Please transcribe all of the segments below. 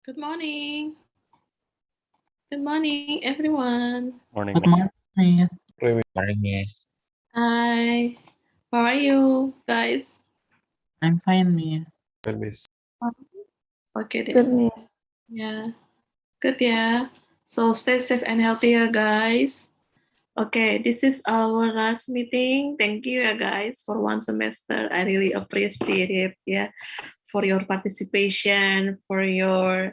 Good morning. Good morning, everyone. Morning, Good Miss. morning. Morning, Miss. Hi. How are you guys? I'm fine, Mia. Good, Miss. Okay, deh. Good, Miss. Yeah. Good, yeah. So stay safe and healthy, ya, guys. Okay, this is our last meeting. Thank you, ya, guys, for one semester. I really appreciate it, yeah, for your participation, for your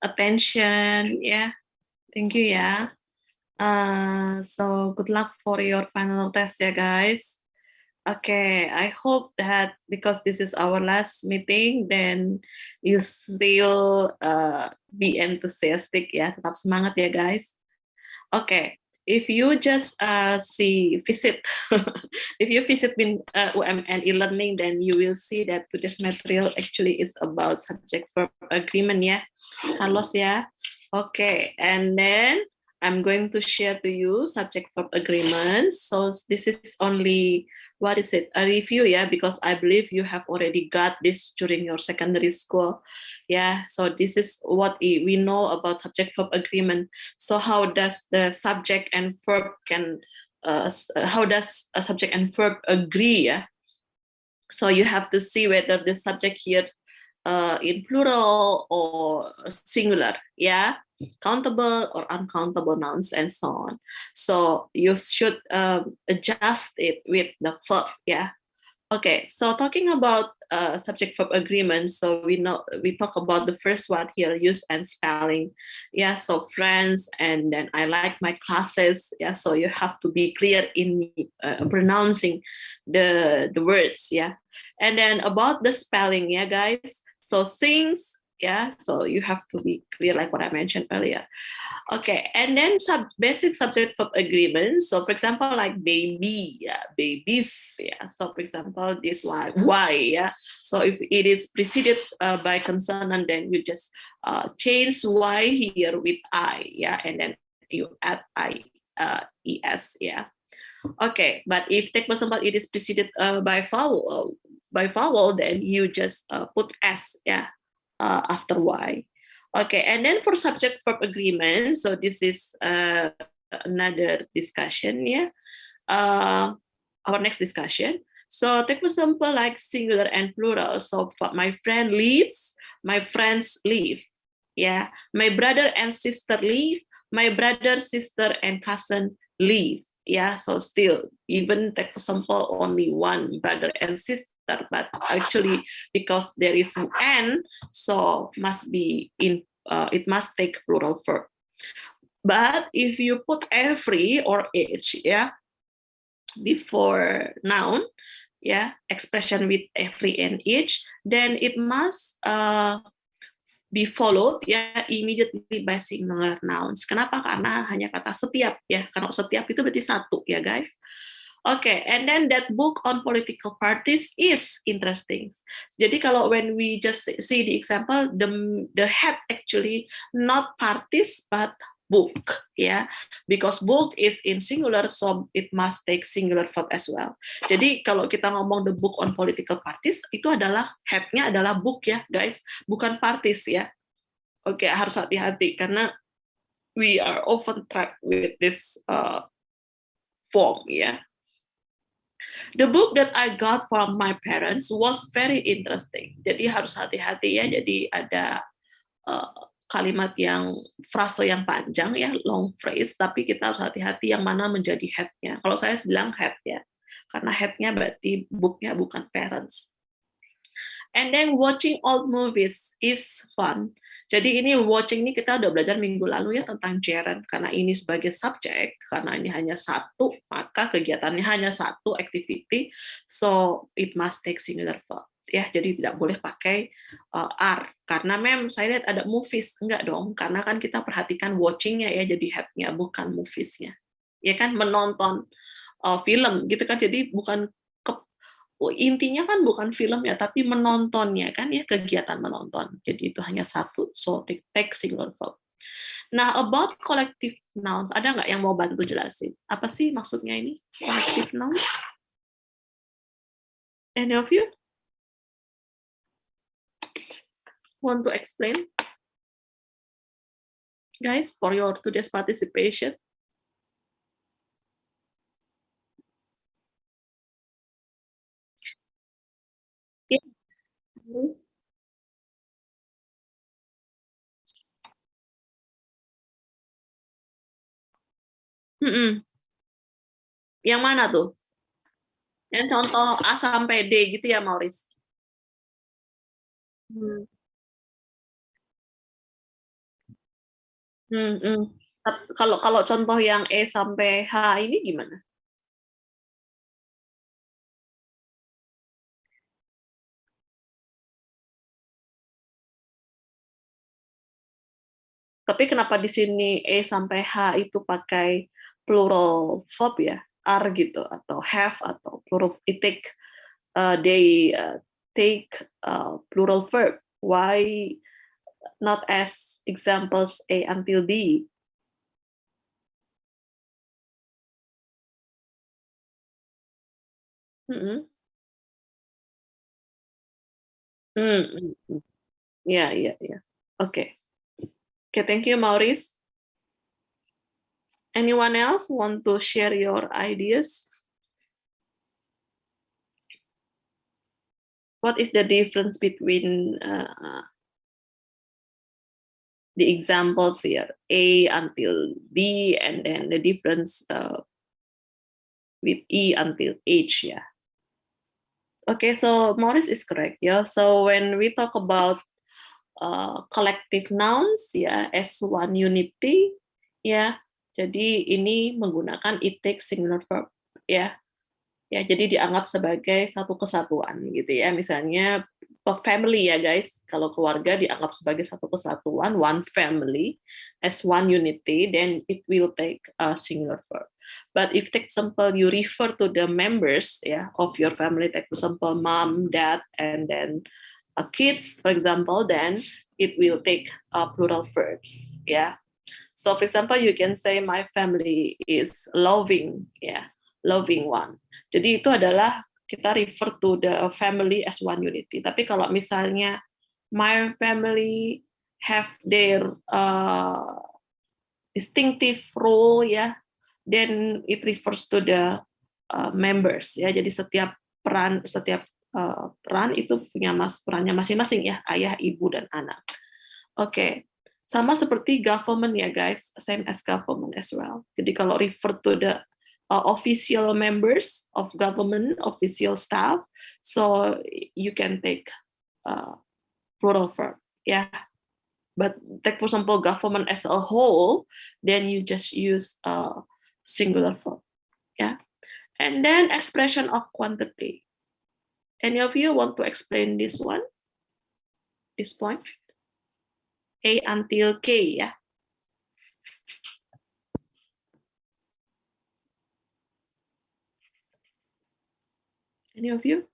attention, yeah. Thank you, yeah. So good luck for your final test, ya, guys. Okay, I hope that because this is our last meeting, then you still be enthusiastic, ya. Tetap semangat, ya, guys. Okay, if you just visit, if you visit UMN e-learning, then you will see that today's material actually is about subject-verb agreement, ya. Carlos, ya. Okay, and then I'm going to share to you subject-verb agreements. So this is only, what is it, a review, yeah, because I believe you have already got this during your secondary school. Yeah, so this is what we know about subject-verb agreement. So how does the subject and verb how does a subject and verb agree, yeah? So you have to see whether the subject here in plural or singular, yeah, countable or uncountable nouns and so on. So you should adjust it with the verb, yeah. Okay, so talking about subject-verb agreement, so we talk about the first one here, use and spelling. Yeah, so friends, and then I like my classes. Yeah, so you have to be clear in pronouncing the words. Yeah, and then about the spelling, yeah, guys. So things, yeah, so you have to be clear, like what I mentioned earlier. Okay, and then basic subject-verb agreement. So, for example, like baby, yeah, babies, yeah. So, for example, this like why, yeah. So, if it is preceded by consonant, then you just change y here with I, yeah, and then you add es, yeah. Okay, but if, take for example, it is preceded by vowel, then you just put s, yeah, after y. Okay, and then for subject verb agreement, so this is another discussion, yeah. Our next discussion. So take for example like singular and plural. So my friend leaves, my friends leave. Yeah, my brother and sister leave, my brother, sister, and cousin leave. Yeah, so still, even take for example only one brother and sister, but actually because there is an n, so must be in it must take plural verb. But if you put every or each, yeah, before noun, yeah, expression with every and each, then it must be followed ya immediately by singular nouns. Kenapa? Karena hanya kata setiap ya. Karena setiap itu berarti satu ya guys. Okay, and then that book on political parties is interesting. Jadi kalau when we just see the example, the head actually not parties but book, ya, because book is in singular, so it must take singular verb as well. Jadi kalau kita ngomong the book on political parties, itu adalah headnya adalah book ya, guys, bukan parties ya. Oke, harus hati-hati karena we are often trapped with this form ya. The book that I got from my parents was very interesting. Jadi harus hati-hati ya. Jadi ada kalimat yang frase yang panjang ya, long phrase, tapi kita harus hati-hati yang mana menjadi head-nya. Kalau saya bilang head ya, karena head-nya berarti book-nya bukan parents. And then watching old movies is fun. Jadi ini watching ini kita udah belajar minggu lalu ya tentang gerund, karena ini sebagai subjek, karena ini hanya satu, maka kegiatannya hanya satu activity, so it must take singular verb. Ya, jadi tidak boleh pakai are, karena saya lihat ada movies, enggak dong, karena kan kita perhatikan watchingnya ya, jadi headnya bukan moviesnya, ya kan, menonton film gitu kan, jadi bukan intinya kan bukan film ya, tapi menontonnya kan ya, kegiatan menonton. Jadi itu hanya satu, so take singular verb. Nah, about collective nouns, ada nggak yang mau bantu jelasin? Apa sih maksudnya ini, collective nouns? Any of you? want to explain, guys, for your today's participation? Yeah. Mm-mm. Yang mana tuh? Yang contoh A sampai D gitu ya, Maurice? Hmm. Hmm. Kalau kalau contoh yang E sampai H ini gimana? Tapi kenapa di sini E sampai H itu pakai plural verb ya? Are gitu atau have atau plural it take they take plural verb. Why not as examples A until D? Mm-mm. Mm-mm. Ya, ya, ya. Oke. Oke, thank you, Maurice. Anyone else want to share your ideas? What is the difference between the examples here, A until D, and then the difference with E until H? Yeah. Okay, so Maurice is correct. Yeah. So when we talk about collective nouns, ya, as one unity, ya. Jadi ini menggunakan it takes singular verb, ya. Ya, jadi dianggap sebagai satu kesatuan gitu ya. Misalnya family ya guys, kalau keluarga dianggap sebagai satu kesatuan, one family as one unity, then it will take a singular verb. But if take example you refer to the members ya of your family, take example mom, dad, and then kids, for example, then it will take plural verbs ya. So for example, you can say my family is loving, ya, loving one. Jadi itu adalah kita refer to the family as one unity. Tapi kalau misalnya my family have their distinctive role, ya, then it refers to the members, ya. Jadi setiap peran itu punya perannya masing-masing ya, ayah, ibu, dan anak. Oke, sama seperti government ya guys, same as government as well. Jadi kalau refer to the official members of government, official staff, so you can take plural verb, ya. But take for example government as a whole, then you just use singular verb, ya. And then expression of quantity. Any of you want to explain this one? This point? A until K, ya. Any of you?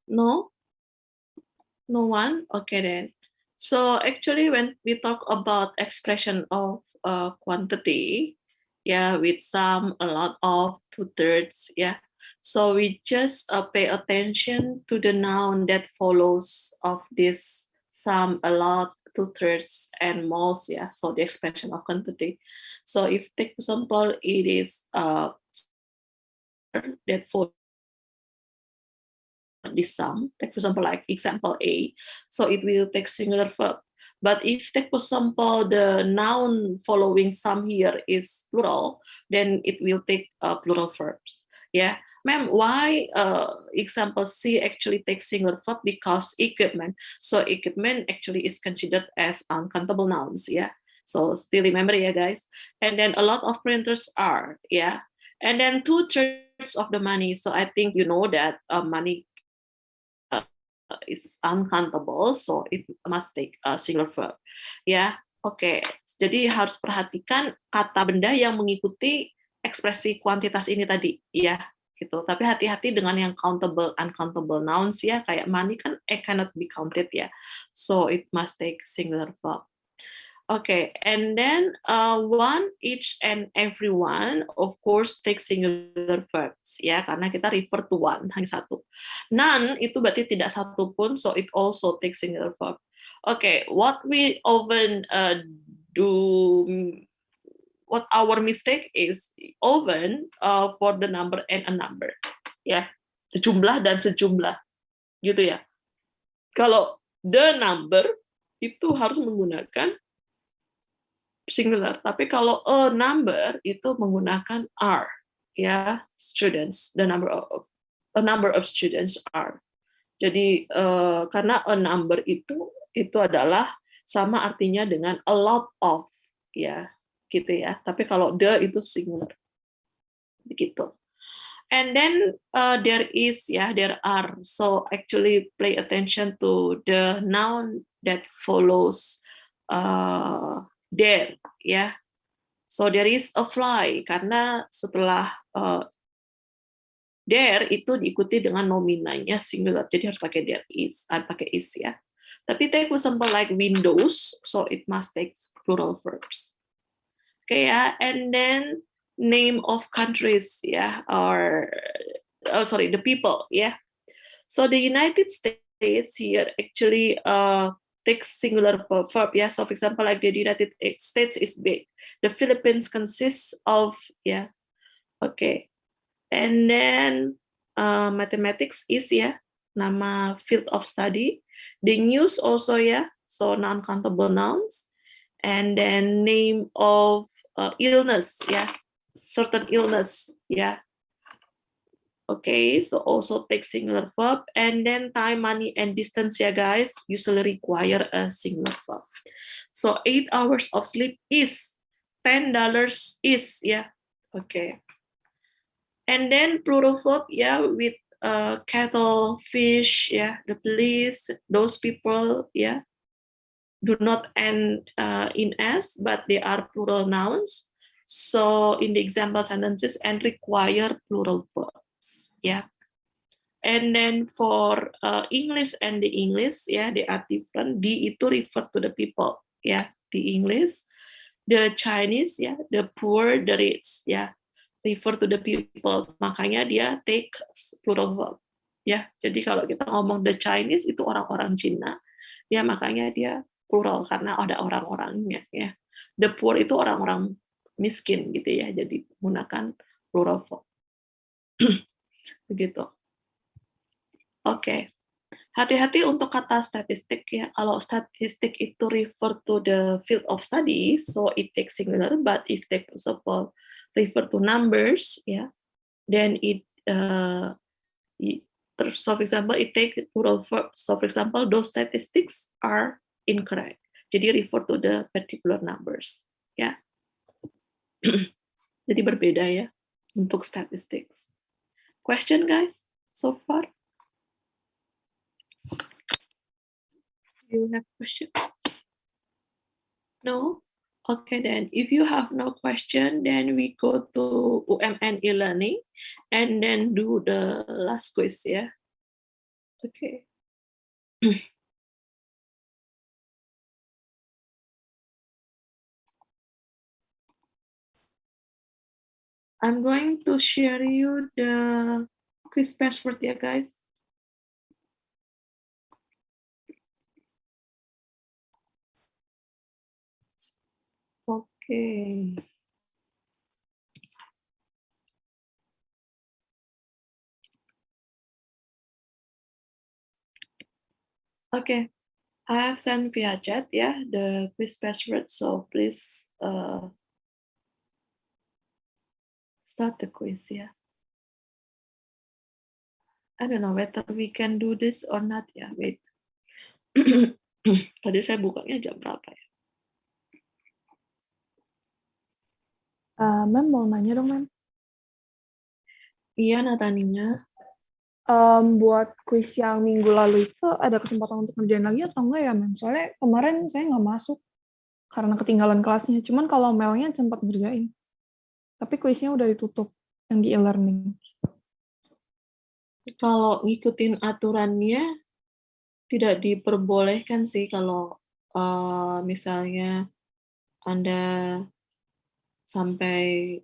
No? No one? Okay then. So actually when we talk about expression of quantity, yeah, with some, a lot of, two-thirds, yeah. So we just pay attention to the noun that follows of this some, a lot, two-thirds, and most, yeah. So the expression of quantity. So if take example, it is that follows this sum, take for example like example A, so it will take singular verb. But if take for example the noun following sum here is plural, then it will take plural verbs. Yeah. Ma'am, why example C actually takes singular verb? Because equipment. So equipment actually is considered as uncountable nouns, yeah. So still remember, yeah, guys. And then a lot of printers are, yeah. And then 2/3 of the money. So I think you know that money is uncountable, so it must take a singular verb. Ya, oke. Jadi harus perhatikan kata benda yang mengikuti ekspresi kuantitas ini tadi, ya, gitu. Tapi hati-hati dengan yang countable, uncountable nouns ya, kayak money kan cannot be counted ya. So it must take singular verb. Okay, and then one, each, and everyone, of course, take singular verbs, ya, karena kita refer to one, hanya satu. None itu berarti tidak satu pun, so it also takes singular verb. Okay, what we often do, what our mistake is often for the number and a number, ya, sejumlah dan sejumlah, gitu ya. Kalau the number itu harus menggunakan singular, tapi kalau a number itu menggunakan are, ya, students, a number of students are. Jadi karena a number itu adalah sama artinya dengan a lot of, ya, gitu ya. Tapi kalau the itu singular, begitu. And then there is, ya, there are. So actually pay attention to the noun that follows there, ya. So there is a fly, karena setelah there itu diikuti dengan nominanya singular, jadi harus pakai there is, pakai is ya. Tapi take example like windows, so it must take plural verbs. Okay, ya, and then name of countries, ya, or the people, ya. So the United States here actually takes singular verb, ya. So for example, like the United States is big. The Philippines consists of, ya, okay. And then mathematics is, ya, nama field of study. The news also, ya, so non-countable nouns. And then name of illness, ya, certain illness, ya. Okay, so also take singular verb. And then time, money, and distance, ya, guys, usually require a singular verb. So 8 hours of sleep is, $10 is, ya. Okay. And then plural verb, yeah, with cattle, fish, yeah, the police, those people, yeah, do not end in s, but they are plural nouns. So in the example sentences, and require plural verbs, yeah. And then for English and the English, yeah, they are different. The itu refer to the people, yeah, the English. The Chinese, ya, the poor, the rich, ya, refer to the people. Makanya dia take plural verb, ya. Jadi kalau kita ngomong the Chinese itu orang-orang Cina, ya, makanya dia plural karena ada orang-orangnya, ya. The poor itu orang-orang miskin, gitu ya. Jadi menggunakan plural verb. Begitu. Oke. Hati-hati untuk kata statistik, ya. Kalau statistik itu refer to the field of study, so it takes singular. But if take example refer to numbers, ya, then it so for example it take plural verb. So for example those statistics are incorrect. Jadi refer to the particular numbers, ya. Jadi berbeda, ya, untuk statistics. Question, guys, so far? You have question? No? Okay, then if you have no question, then we go to UMN e-learning and then do the last quiz, yeah? Okay. I'm going to share you the quiz password, yeah, guys. Okay. Okay, I have sent via chat, yeah, the quiz password. So please start the quiz, yeah. I don't know whether we can do this or not ya. Wait. Tadi saya bukanya jam berapa ya? Mem mau nanya dong, Mem. Iya, Nataninya. Buat kuis yang minggu lalu itu ada kesempatan untuk ngerjain lagi atau enggak ya, Mem? Soalnya kemarin saya nggak masuk karena ketinggalan kelasnya. Cuman kalau mailnya sempat ngerjain. Tapi kuisnya udah ditutup yang di e-learning. Kalau ngikutin aturannya tidak diperbolehkan sih kalau misalnya Anda sampai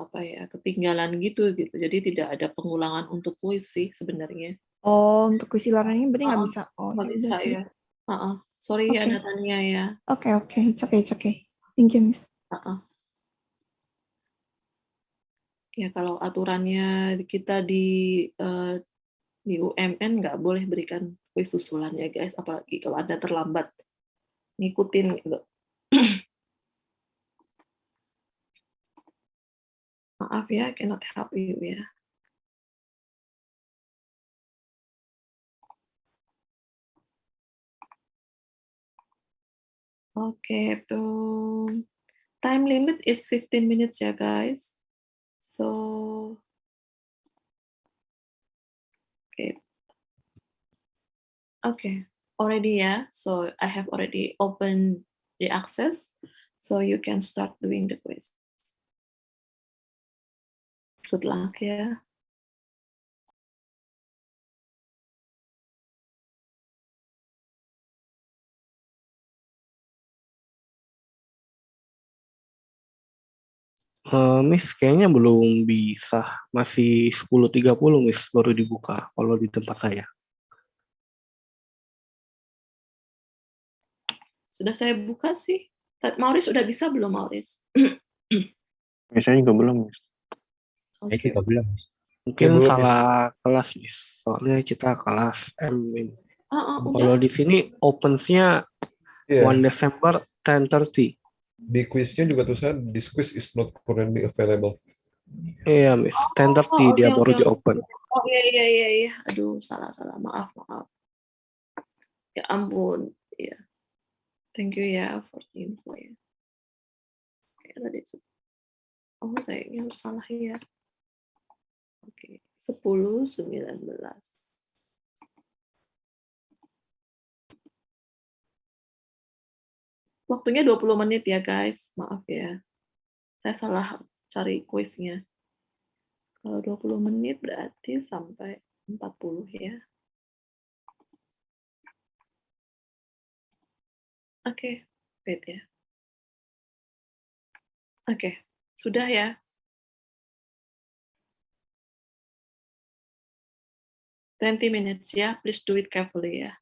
apa ya ketinggalan gitu. Jadi tidak ada pengulangan untuk kuis sih sebenarnya. Oh, untuk kuis e-learning berarti nggak bisa. Oh, Nggak ya udah bisa sih. ya. Sorry ya Oke. Natania ya. Oke. It's okay. Thank you, Miss. Ya kalau aturannya kita di UMN nggak boleh berikan kuis susulan ya guys, apalagi kalau Anda terlambat ngikutin gitu. Maaf ya, cannot help you ya. Oke, tuh. Time limit is 15 minutes ya guys. So, okay, already ya. So I have already opened the access, so you can start doing the quiz. Good luck ya. Miss, kayaknya belum bisa. Masih 10.30, Miss, baru dibuka kalau di tempat saya. Sudah saya buka sih. Mauris sudah bisa belum, Mauris? Biasanya juga belum, Miss. Oke. juga belum, Miss. Mungkin belum, salah kelas, Miss. Soalnya kita kelas M. Kalau Udah. di sini opensnya Iya, 1 December 10:30. di quiznya juga tulisan this quiz is not currently available. Iya, Miss. 10:30 dia baru di open. Oh iya. Aduh, salah. Maaf. Ya ampun. Iya. Thank you ya for the info ya. Tadi saya salah ya. Oke, 10:19. Waktunya 20 menit ya guys. Maaf ya. Saya salah cari kuisnya. Kalau 20 menit berarti sampai 40 ya. Oke, wait ya. Oke, sudah ya. Twenty minutes ya. Please do it carefully ya.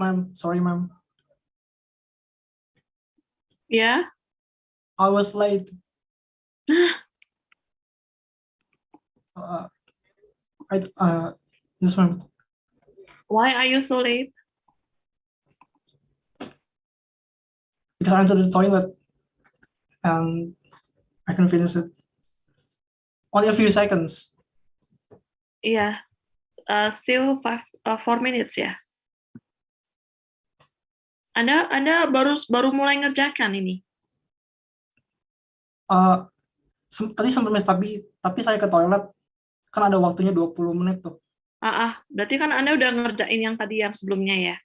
Ma'am, sorry, ma'am. Yeah. I was late. Uh, yes, ma'am. Why are you so late? Because I went to the toilet and I couldn't finish it. Only a few seconds. Yeah. Still 4 minutes ya. Anda baru mulai ngerjakan ini. Tadi sempat miss, tapi saya ke toilet kan ada waktunya 20 menit tuh. Berarti kan Anda udah ngerjain yang tadi yang sebelumnya ya.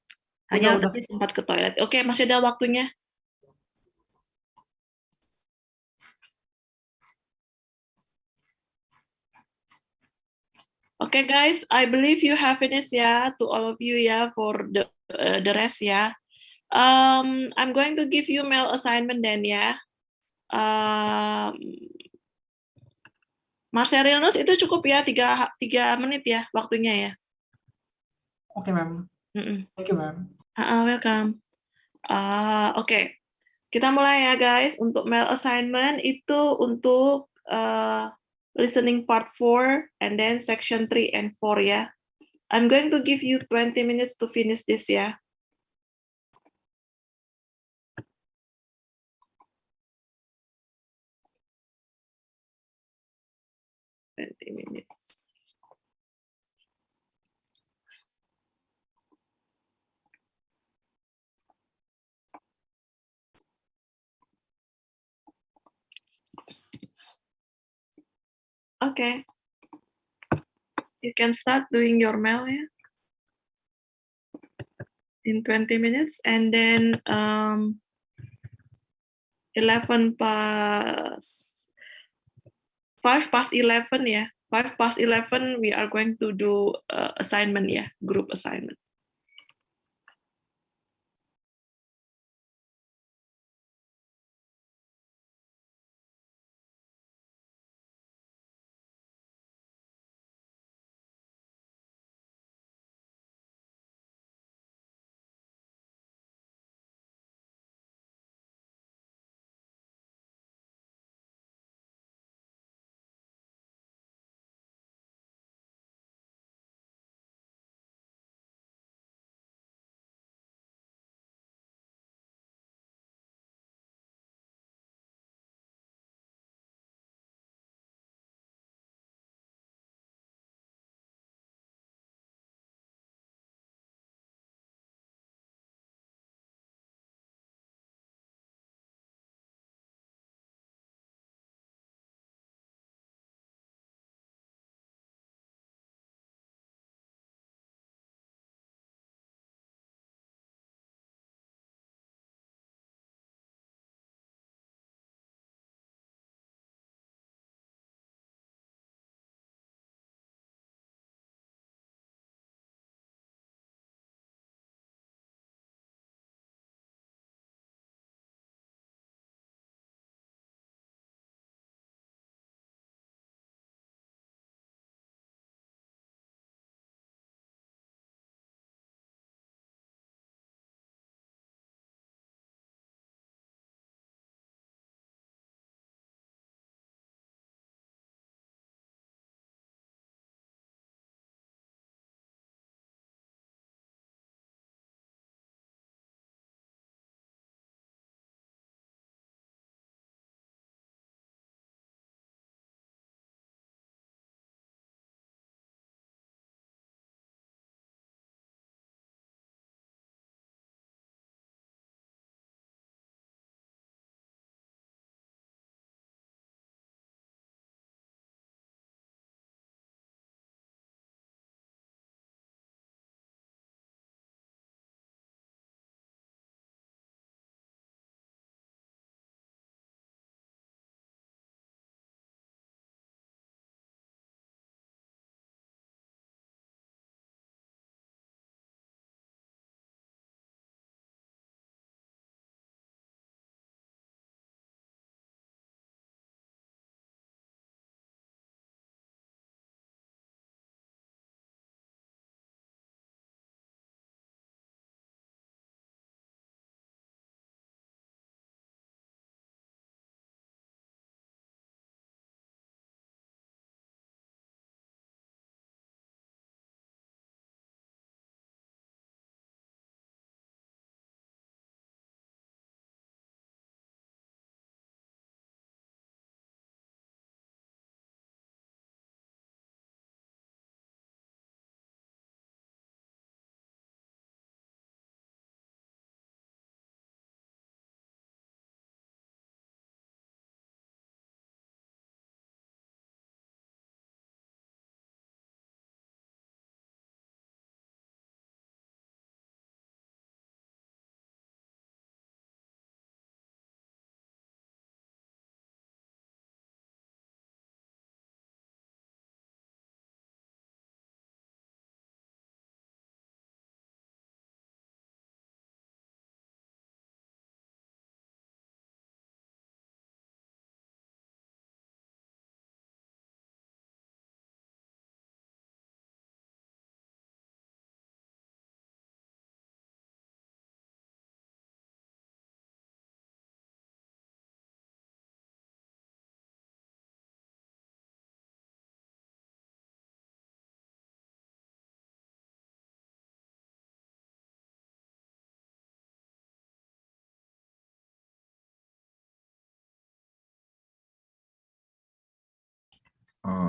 Hanya Udah. tadi sempat ke toilet. Oke, masih ada waktunya. Okay, guys, I believe you have finished ya, to all of you ya, for the rest ya. I'm going to give you mail assignment then ya. Marcelinus itu cukup ya, 3 menit ya waktunya ya. Oke, ma'am. Thank you, ma'am. Welcome. Oke. Kita mulai ya guys. Untuk mail assignment itu untuk listening part 4 and then section 3 and 4 ya. I'm going to give you 20 minutes to finish this ya. 20 minutes. Okay. You can start doing your mail ya. In 20 minutes and then 5 past 11 ya. 5 past 11 we are going to do assignment ya, group assignment.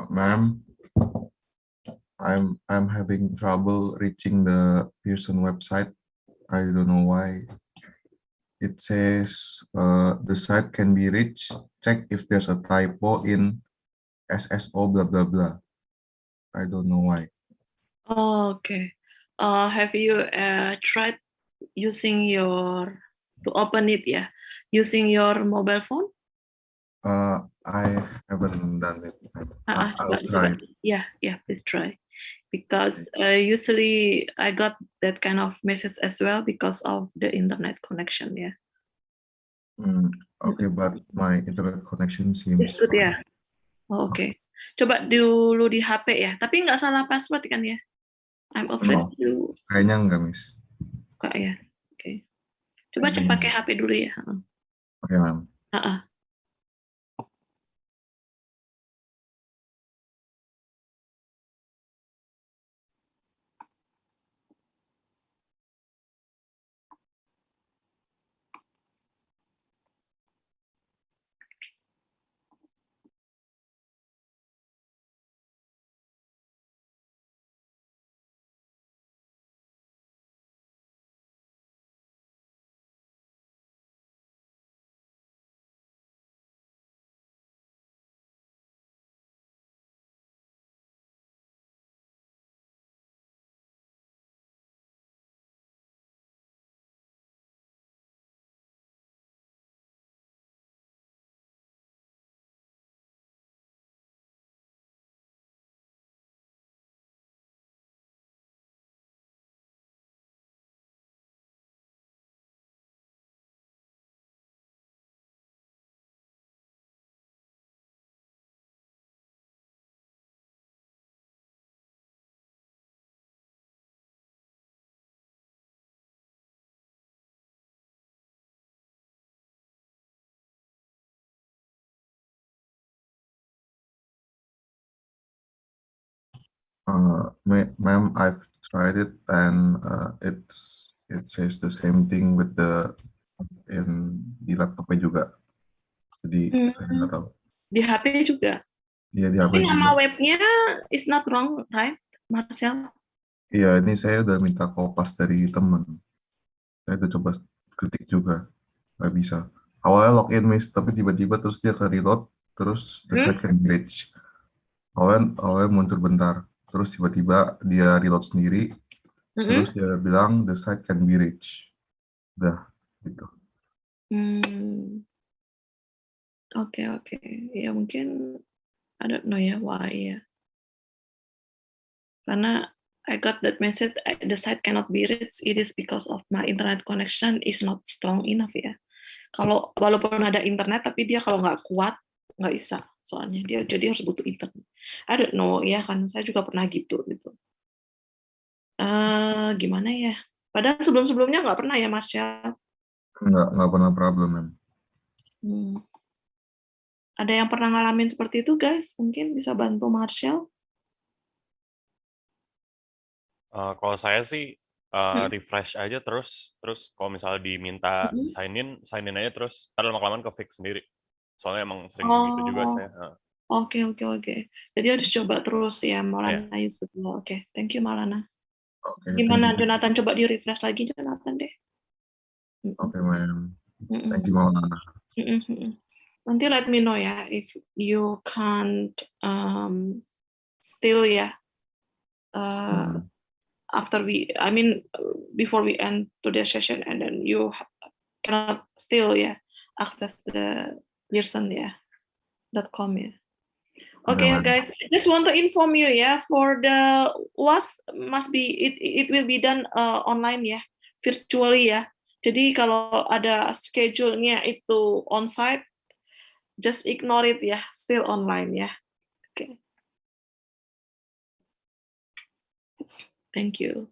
Ma'am, I'm having trouble reaching the Pearson website. I don't know why. It says the site can be reached. Check if there's a typo in SSO blah blah blah. I don't know why. Oh, okay. Have you tried using your to open it? Yeah, using your mobile phone. I haven't done it. I'll Coba. try. Yeah, please try. Because usually I got that kind of message as well because of the internet connection. Yeah. Okay, but my internet connection seems It's good fine. ya. Oh, Oke. Coba dulu di HP ya. Tapi nggak salah password kan ya? I'm afraid No, you kayaknya enggak, Miss. kak ya. Oke. Coba cek Kayaknya pakai enggak. HP dulu ya. Oke, ma'am. Heeh. Ma'am, I've tried it and it says the same thing with di laptopnya juga. Jadi saya nggak tahu. Di HP juga. Iya di HP Tapi nama juga. webnya is not wrong, right, Marcel? Iya ini saya udah minta kopas dari temen. Saya udah coba ketik juga, nggak bisa. Awalnya login Miss, tapi tiba-tiba terus dia ke reload, terus the site can be reached. Awalnya muncul bentar, terus tiba-tiba dia reload sendiri, terus dia bilang the site can be reached. Udah, gitu. Oke. Ya mungkin I don't know ya why ya. Karena I got that message the site cannot be reached. It is because of my internet connection is not strong enough ya. Kalau walaupun ada internet tapi dia kalau nggak kuat nggak bisa. Soalnya dia jadi harus butuh internet. I don't know ya kan saya juga pernah gitu. Gimana ya? Padahal sebelum-sebelumnya nggak pernah ya Mas ya. Nggak pernah problem, Ma'am. Ada yang pernah ngalamin seperti itu guys? Mungkin bisa bantu Marshall. Kalau saya sih refresh aja terus kalau misalnya diminta sign in aja terus ntar lama-kelamaan ke fix sendiri. Soalnya emang sering gitu juga saya. Oke. Jadi harus coba terus ya Maulana Yusuf. Oke, thank you Maulana. Gimana Jonathan? Coba di refresh lagi Jonathan deh. Oke, Ma'am. Thank you, Maulana. Nanti let me know ya if you can't still ya. Before we end today's session and then you cannot still access the pearson.com ya. Okay, guys, I just want to inform you for the UAS it will be done online virtually ya. Jadi kalau ada schedule-nya itu on-site, just ignore it still online ya. Okay. Thank you.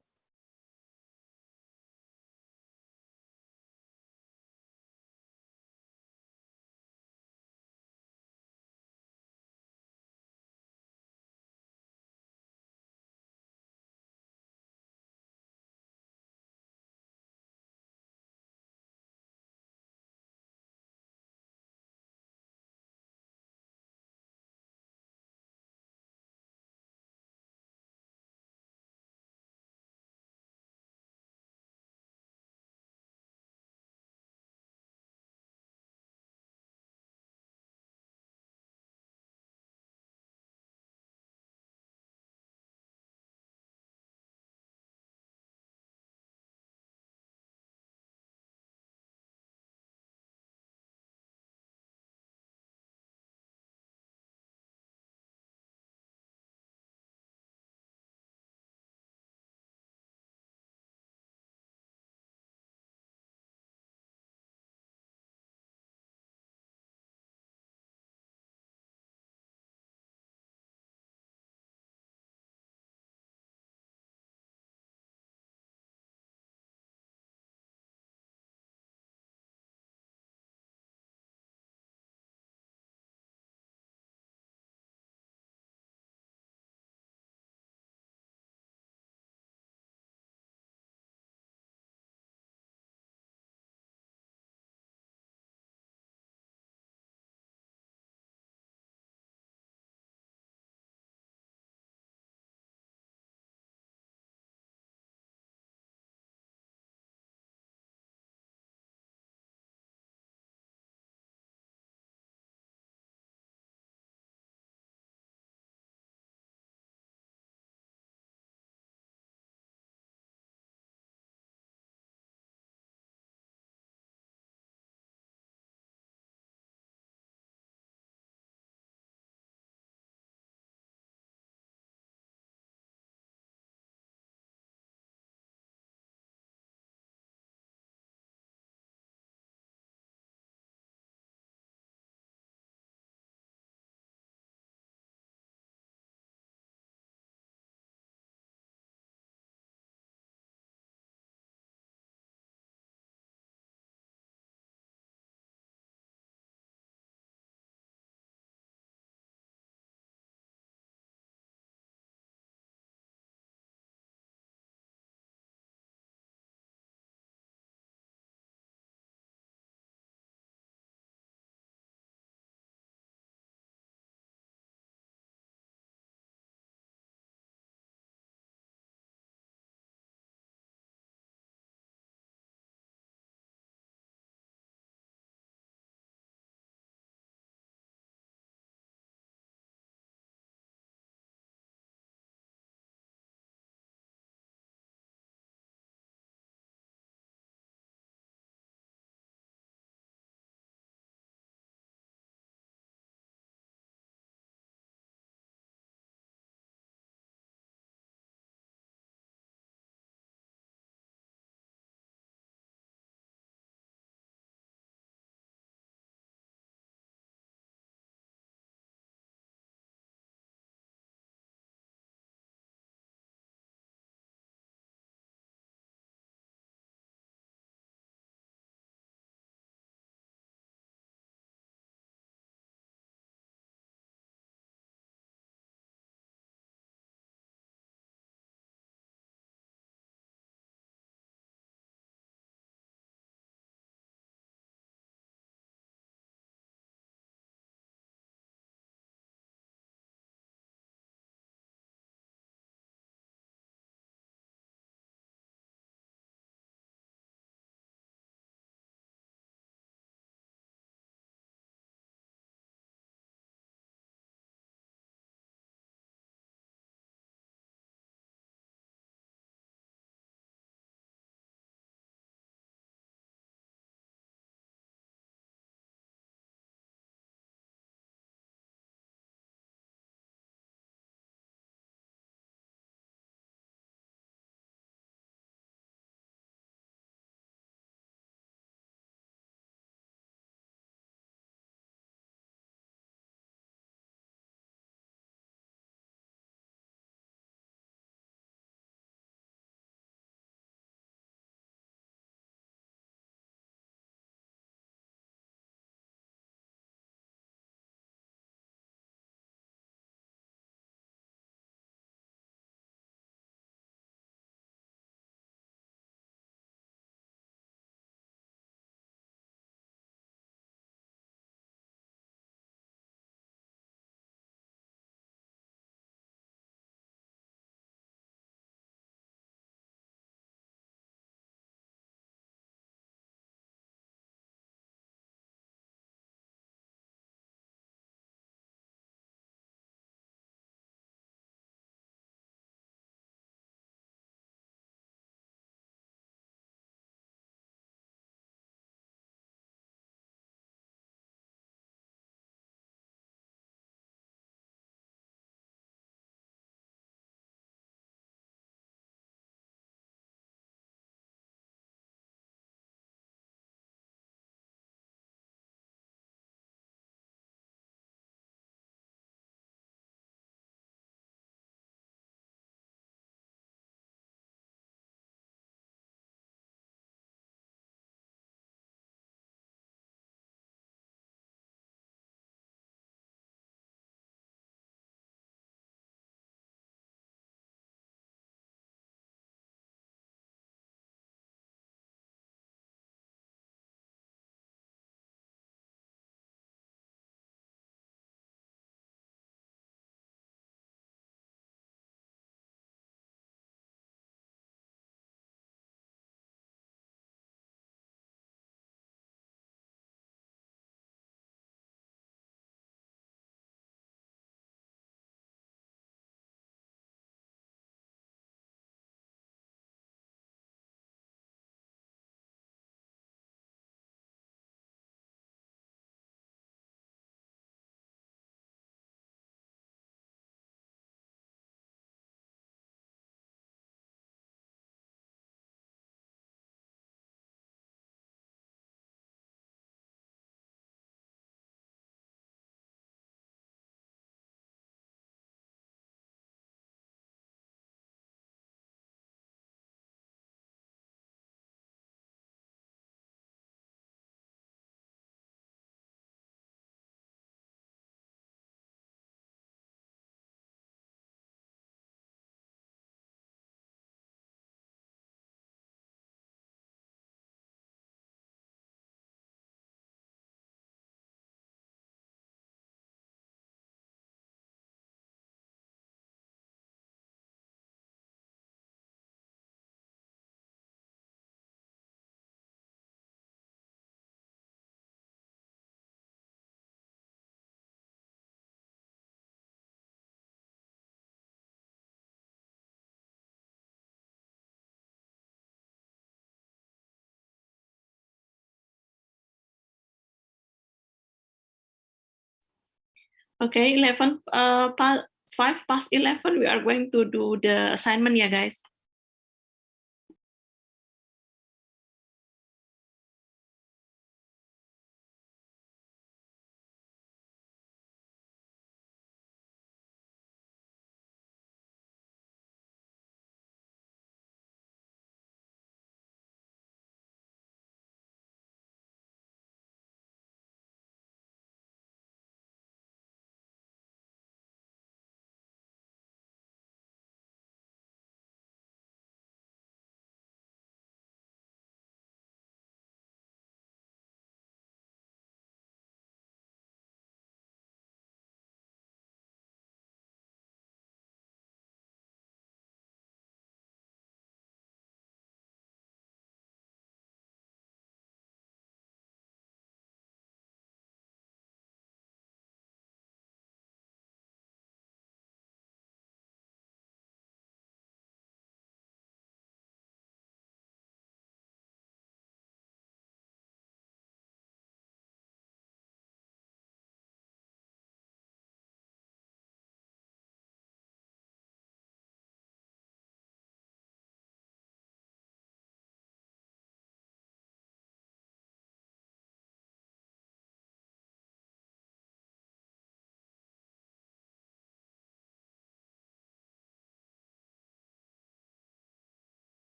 Okay, 5 past 11, we are going to do the assignment ya guys.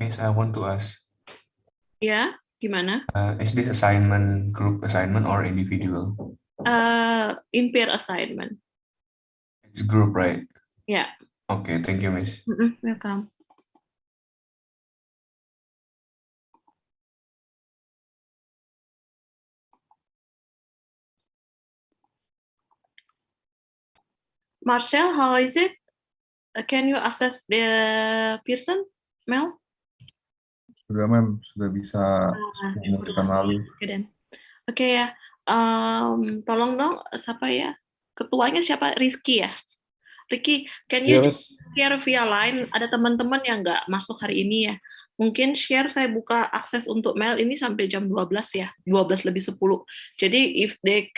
Miss, I want to ask, Ya, gimana? is this assignment group assignment or individual? In peer assignment. It's group, right? Ya. Okay, thank you, Miss. Welcome. Marcel, how is it? Can you access the Pearson, Mel? Sudah, Ma'am. Sudah bisa 10 menitan lalu. Oke, Dan. Oke ya. Tolong dong, siapa ya? Ketuanya siapa? Rizky ya? Ricky, can you Iya, Mas. share via line? Ada teman-teman yang nggak masuk hari ini ya. Mungkin share, saya buka akses untuk mail ini sampai jam 12 ya. 12 lebih 10. Jadi if they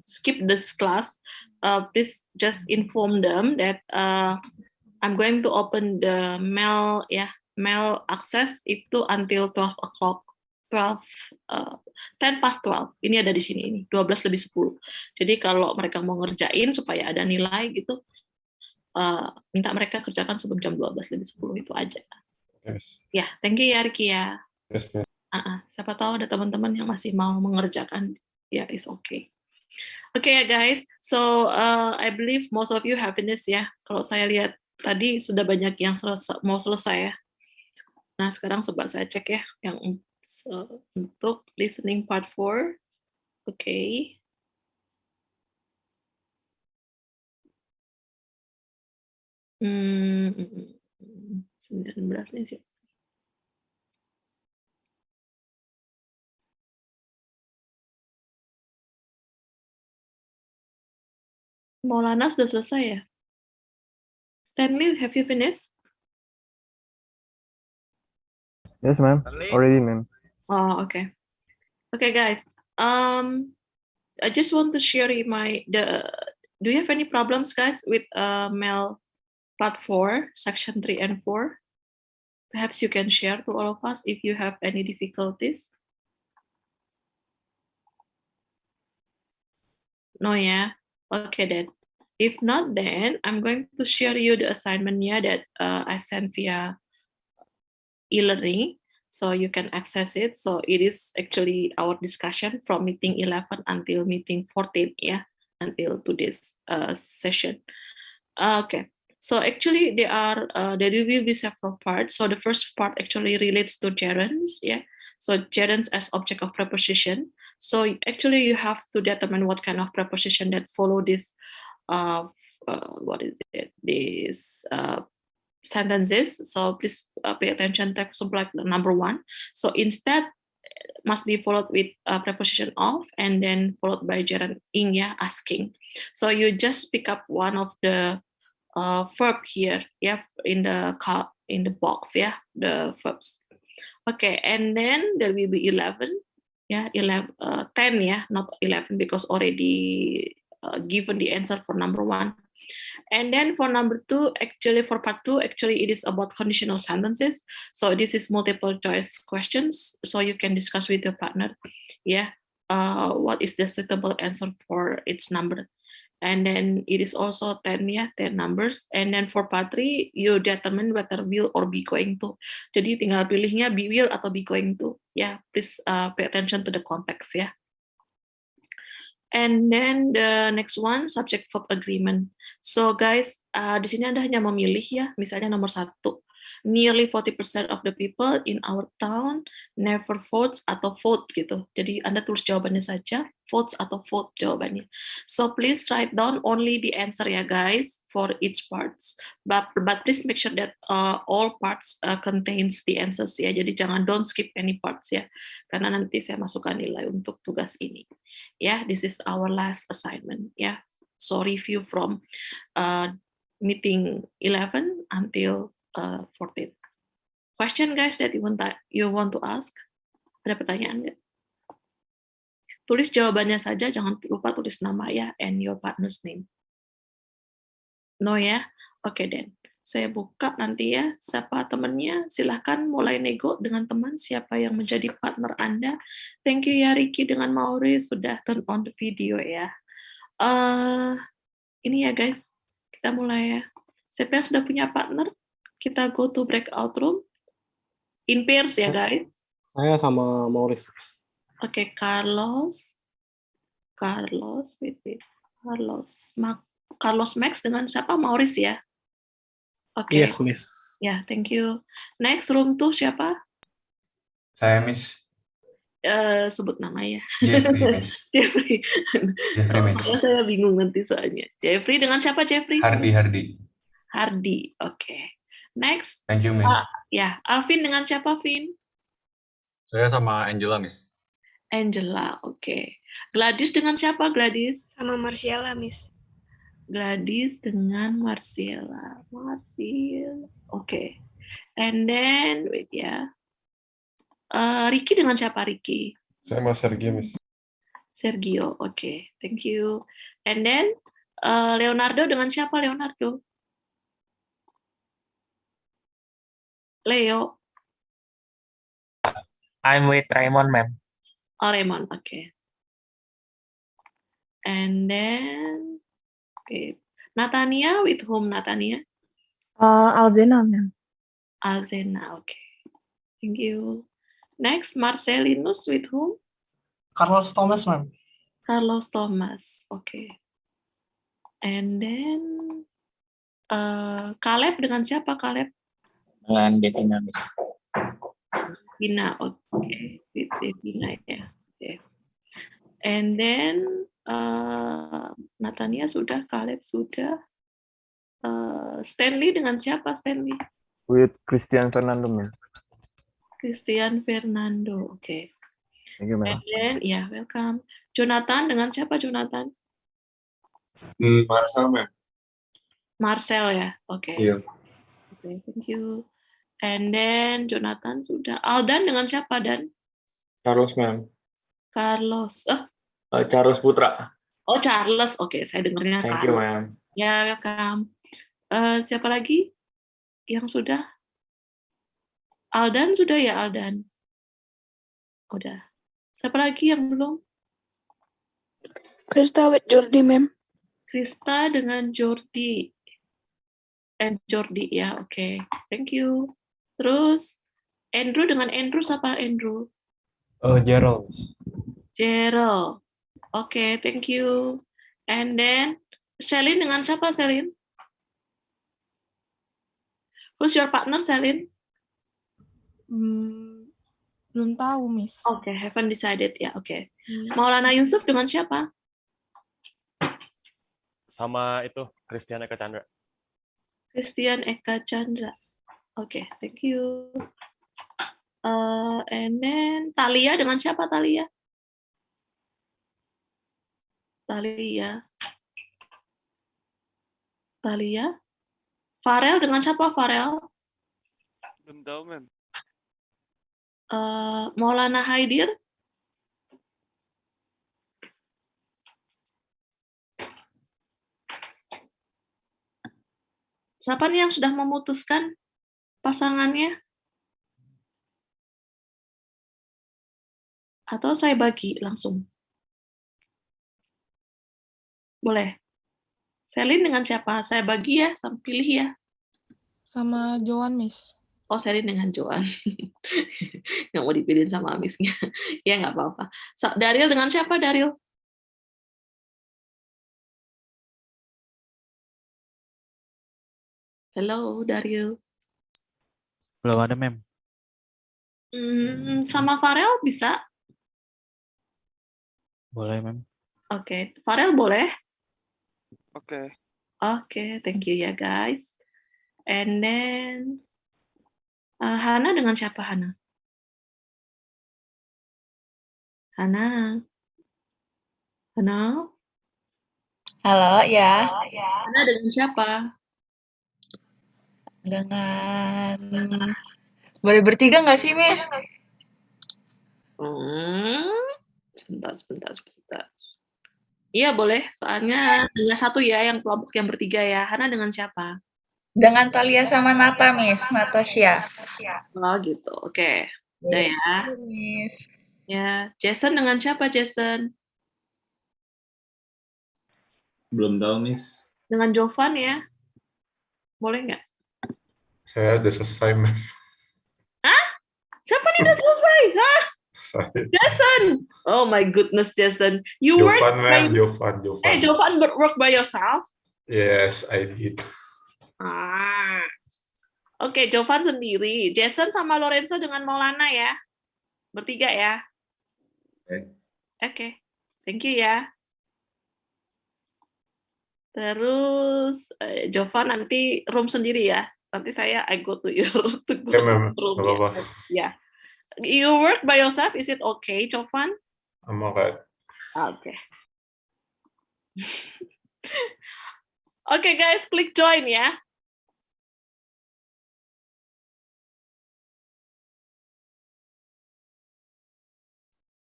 skip this class, please just inform them that I'm going to open the mail ya mail access itu until 12 o'clock. 10 past 12. Ini ada di sini, ini 12 lebih 10. Jadi kalau mereka mau ngerjain supaya ada nilai gitu, minta mereka kerjakan sebelum jam 12 lebih 10 itu aja. Yes. Ya, thank you ya Riki ya. Yes, Miss. Siapa tahu ada teman-teman yang masih mau mengerjakan, ya is okay. Okay ya guys, so I believe most of you have finished ya. Kalau saya lihat tadi sudah banyak yang mau selesai ya. Nah sekarang coba saya cek ya yang untuk listening part 4. Okay. Hmm, 19 nih sih. Maulana sudah selesai ya? Stanley, have you finished? Yes, ma'am. Already, ma'am. Oh, okay. Okay, guys. I just want to share do you have any problems, guys, with mail part 4, section 3 and 4? Perhaps you can share to all of us if you have any difficulties. No, yeah. Okay, then. If not, then I'm going to share you the assignment that I sent via e-learning, so you can access it. So it is actually our discussion from meeting 11 until meeting 14, yeah, until today's session. Okay, so actually there will be several parts. So the first part actually relates to gerunds, yeah. So gerunds as object of preposition. So actually you have to determine what kind of preposition that follow this these sentences. So please pay attention to example like number 1. So instead must be followed with a preposition of and then followed by gerund ing, yeah, asking. So you just pick up one of the verb here, yeah, in the box, yeah, the verbs. Okay, and then there will be 11, yeah, 10, yeah, not 11 because already given the answer for number 1. And then for number 2, actually for part 2, actually it is about conditional sentences. So this is multiple choice questions. So you can discuss with your partner, yeah, what is the suitable answer for its number. And then it is also 10, yeah, 10 numbers. And then for part 3, you determine whether will or be going to. Jadi tinggal pilihnya be will atau be going to. Yeah, please pay attention to the context, yeah. And then the next one, subject verb agreement. So guys, di sini Anda hanya memilih ya, misalnya nomor 1. Nearly 40% of the people in our town never votes atau vote gitu. Jadi Anda tulis jawabannya saja, votes atau vote jawabannya. So please write down only the answer ya guys for each parts. But please make sure that all parts contains the answers ya. Jadi jangan don't skip any parts ya. Karena nanti saya masukkan nilai untuk tugas ini. Yeah, this is our last assignment. Yeah, so review from meeting 11 until 14. Question guys that you want to ask? Ada pertanyaan nggak? Tulis jawabannya saja, jangan lupa tulis nama ya and your partner's name. No ya? Oke then. Saya buka nanti ya, siapa temannya, silahkan mulai nego dengan teman siapa yang menjadi partner Anda. Thank you ya Ricky dengan Mauri sudah turn on the video ya. Ini ya guys, kita mulai ya. Siapa yang sudah punya partner? Kita go to breakout room. In pairs ya guys. Saya sama Maurice. Oke, Carlos, Max dengan siapa? Maurice ya? Oke. Yes, Miss. Ya, thank you. Next room tuh siapa? Saya Miss. Sebut nama ya. Jeffrey, Miss. Jeffrey. Jeffrey, Miss. Saya bingung nanti soalnya. Jeffrey dengan siapa Jeffrey? Hardy. Oke. Next. Thank you, Miss. Ya, Alvin dengan siapa, Vin? Saya sama Angela, Miss. Angela, oke. Gladys dengan siapa, Gladys? Sama Marciela, Miss. Gladys dengan Marciela. Oke. And then, wait ya. Ricky dengan siapa, Ricky? Saya sama Sergio, Miss. Sergio, oke. Thank you. And then, Leonardo dengan siapa, Leonardo? Leo. I'm with Raymond, ma'am. Oh, Raymond. Okay. And then, okay. Natania, with whom Natania? Alzena, ma'am. Alzena. Okay. Thank you. Next, Marcelinus, with whom? Carlos Thomas, ma'am. Carlos Thomas. Okay. And then, Caleb dengan siapa Caleb? Dengan Devina, Miss. Devina. Okay. With Devina ya. Okay. And then, Natania sudah, Caleb sudah. Stanley dengan siapa Stanley? With Christian Fernando, ma'am. Christian Fernando. Okay. Thank you, ma'am. And then, yeah, welcome. Jonathan dengan siapa Jonathan? Marcel, ma'am. Marcel ya. Okay. Iya. Okay, thank you. And then Jonathan sudah. Aldan dengan siapa Dan? Carlos, ma'am. Carlos. Charles Putra. Oh Charles. Oke, saya dengarnya Thank you, Carlos. ma'am. Ya, welcome. Siapa lagi yang sudah? Aldan sudah ya Aldan? Udah. Siapa lagi yang belum? Krista with Jordi, ma'am. Krista dengan Jordi. Jordi ya, oke. Thank you. Terus Andrew dengan Andrew siapa Andrew? Gerald. Gerald. Oke, thank you. And then Celine dengan siapa Celine? Who's your partner Celine? Belum tahu, Miss. Oke, haven't decided ya. Oke. Maulana Yusuf dengan siapa? Sama itu Christian Eka Chandra. Christian Eka Chandra. Oke, thank you. And then Talia dengan siapa Talia? Talia. Farel dengan siapa Farel? Belum tahu, ma'am. Maulana Haidir? Siapa nih yang sudah memutuskan pasangannya? Atau saya bagi langsung? Boleh. Selin dengan siapa? Saya bagi ya, pilih ya. Sama Joan, Miss. Oh, Selin dengan Joan. Nggak mau dipilihin sama Amisnya. Ya, nggak apa-apa. Daryl dengan siapa, Daryl? Halo, Daryl. Belum ada, ma'am. Sama Farel bisa? Boleh, ma'am. Oke, Farel boleh? Oke. Oke, thank you ya guys. And then Hana dengan siapa Hana? Hana? Halo? Halo, ya. Hana dengan siapa? Dengan boleh bertiga nggak sih, Miss? Sebentar. Iya boleh, soalnya hanya satu ya yang kelompok yang bertiga ya. Hana dengan siapa? Dengan Talia sama Nata, Miss. Natasha. Oh gitu, oke. Udah ya. Miss. Ya, Jason dengan siapa Jason? Belum tahu, Miss. Dengan Jovan ya? Boleh nggak? Saya udah selesai, ma'am. Hah? Siapa nih udah selesai? Hah? Saya. Jason! Oh my goodness, Jason. You work Jovan, by... ma'am. Jovan. Jovan work by yourself? Yes, I did. Oke, Jovan sendiri. Jason sama Lorenzo dengan Maulana ya? Bertiga ya? Oke. Thank you ya. Terus Jovan nanti room sendiri ya. Nanti saya I go to your ma'am. room. Nggak apa-apa. Ya. You work by yourself, is it okay, Jovan? I'm okay. Okay. Okay, guys, klik join ya.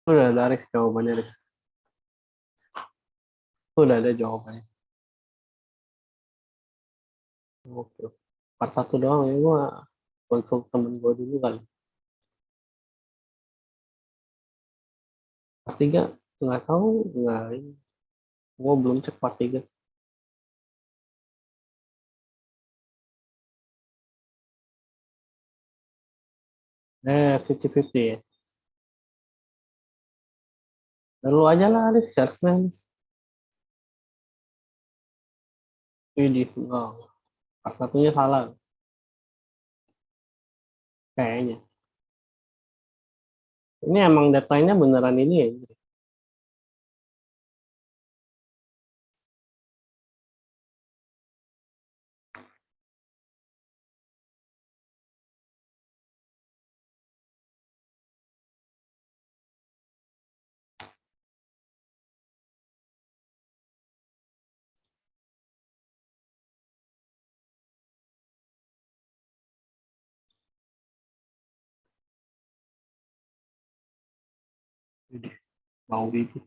Udah ada Riz jawabannya, Riz. Udah ada jawabannya. Oke. Part 1 doang ya, gua konsul temen gue dulu kali. Part 3 nggak tahu, gue belum cek part 3. 50-50 ya. Lalu aja lah, Aris, salesman. Widih, part satunya salah. Kayaknya. Ini emang deadline-nya beneran ini ya? Widih, mau gitu.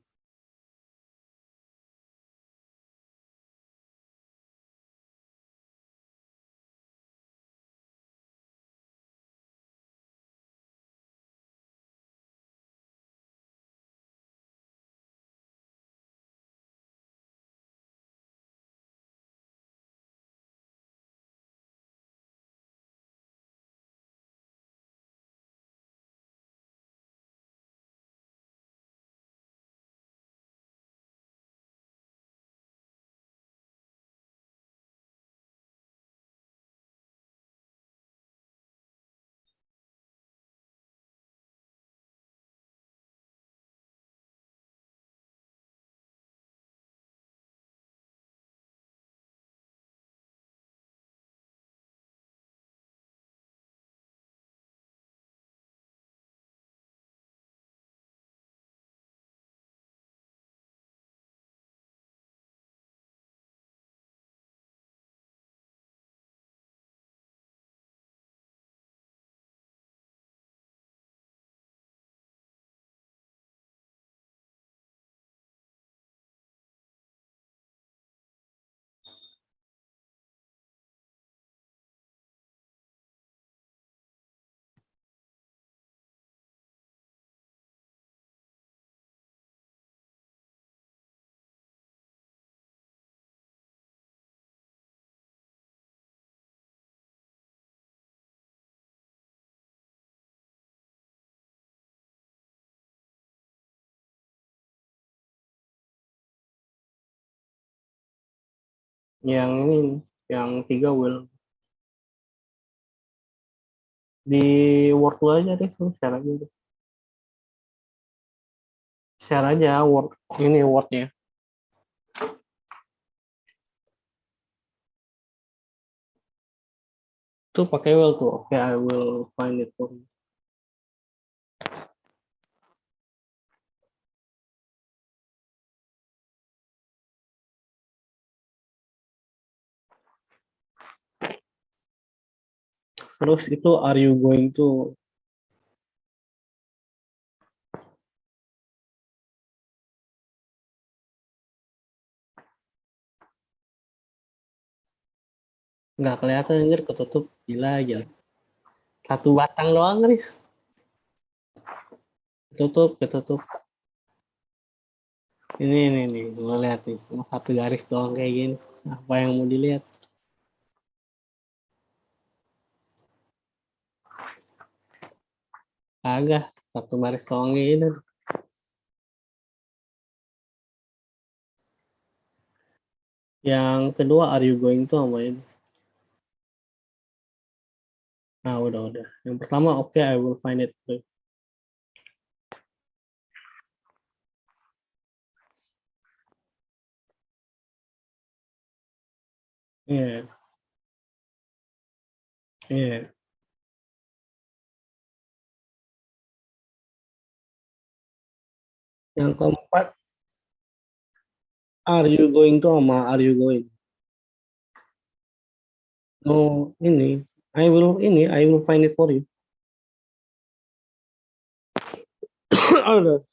Yang ini, yang 3 will. Di Word lu aja deh, share aja deh. Share aja Word, ini Word-nya. Tuh pakai will tuh. Oke, I will find it for you. Terus itu are you going to nggak kelihatan anjir, ketutup, gila aja. Satu batang doang, Riz. Ketutup. Ini nih, gue lihat nih, satu garis doang kayak gini. Apa yang mau dilihat? Agak, satu garis doang ini. Yang kedua, are you going to sama ini? Nah, udah. Yang pertama, oke, I will find it. Iya. Yang keempat, are you going to sama are you going? No, ini, I will find it for you. Ada.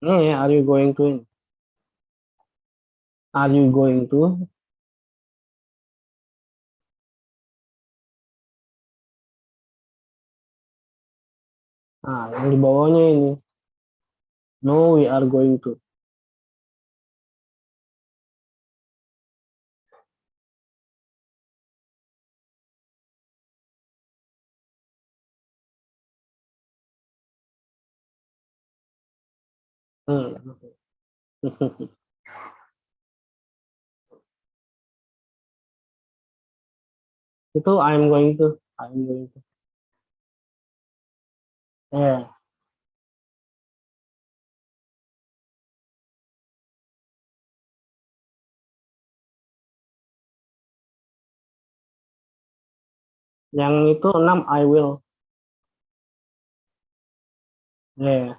Are you going to? Are you going to? Nah, yang di bawahnya ini. No, we are going to. Itu I'm going to. I'm going to. Yeah. Yang itu 6 I will. Yeah.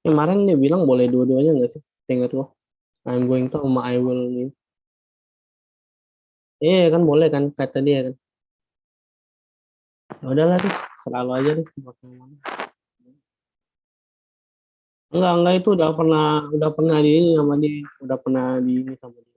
Kemarin dia bilang boleh dua-duanya nggak sih? Ingat lo, I'm going to sama I will ini. Iya kan boleh kan kata dia kan. Ya udahlah deh, selalu aja deh. Enggak itu udah pernah di ini sama dia, udah pernah di ini sama dia.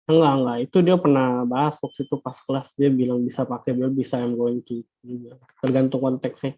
Enggak, itu dia pernah bahas waktu itu pas kelas, dia bilang bisa pakai biar bisa I'm going to juga. Tergantung konteksnya.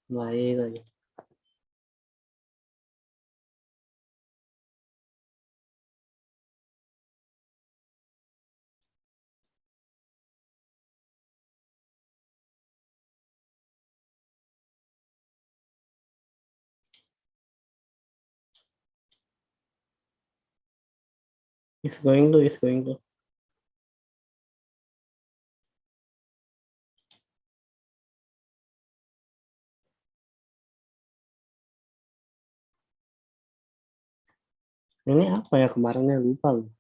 Lain aja. Is going to. Ini apa ya kemarinnya lupa loh.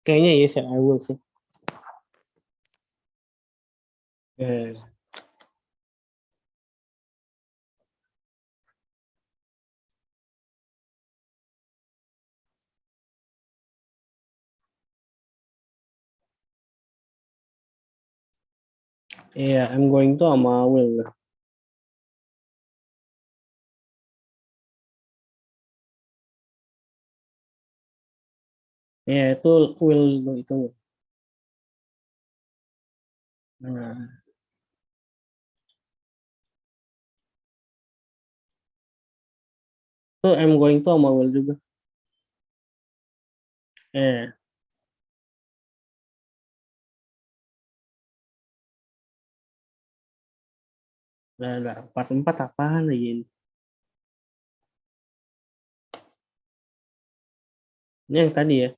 Kayaknya yes ya, I will sih. Iya, I'm going to sama will. Iya, itu will itu. Nah, itu I'm going to sama will juga. Iya. Nah, part 4 apaan lagi ini? Ini yang tadi ya.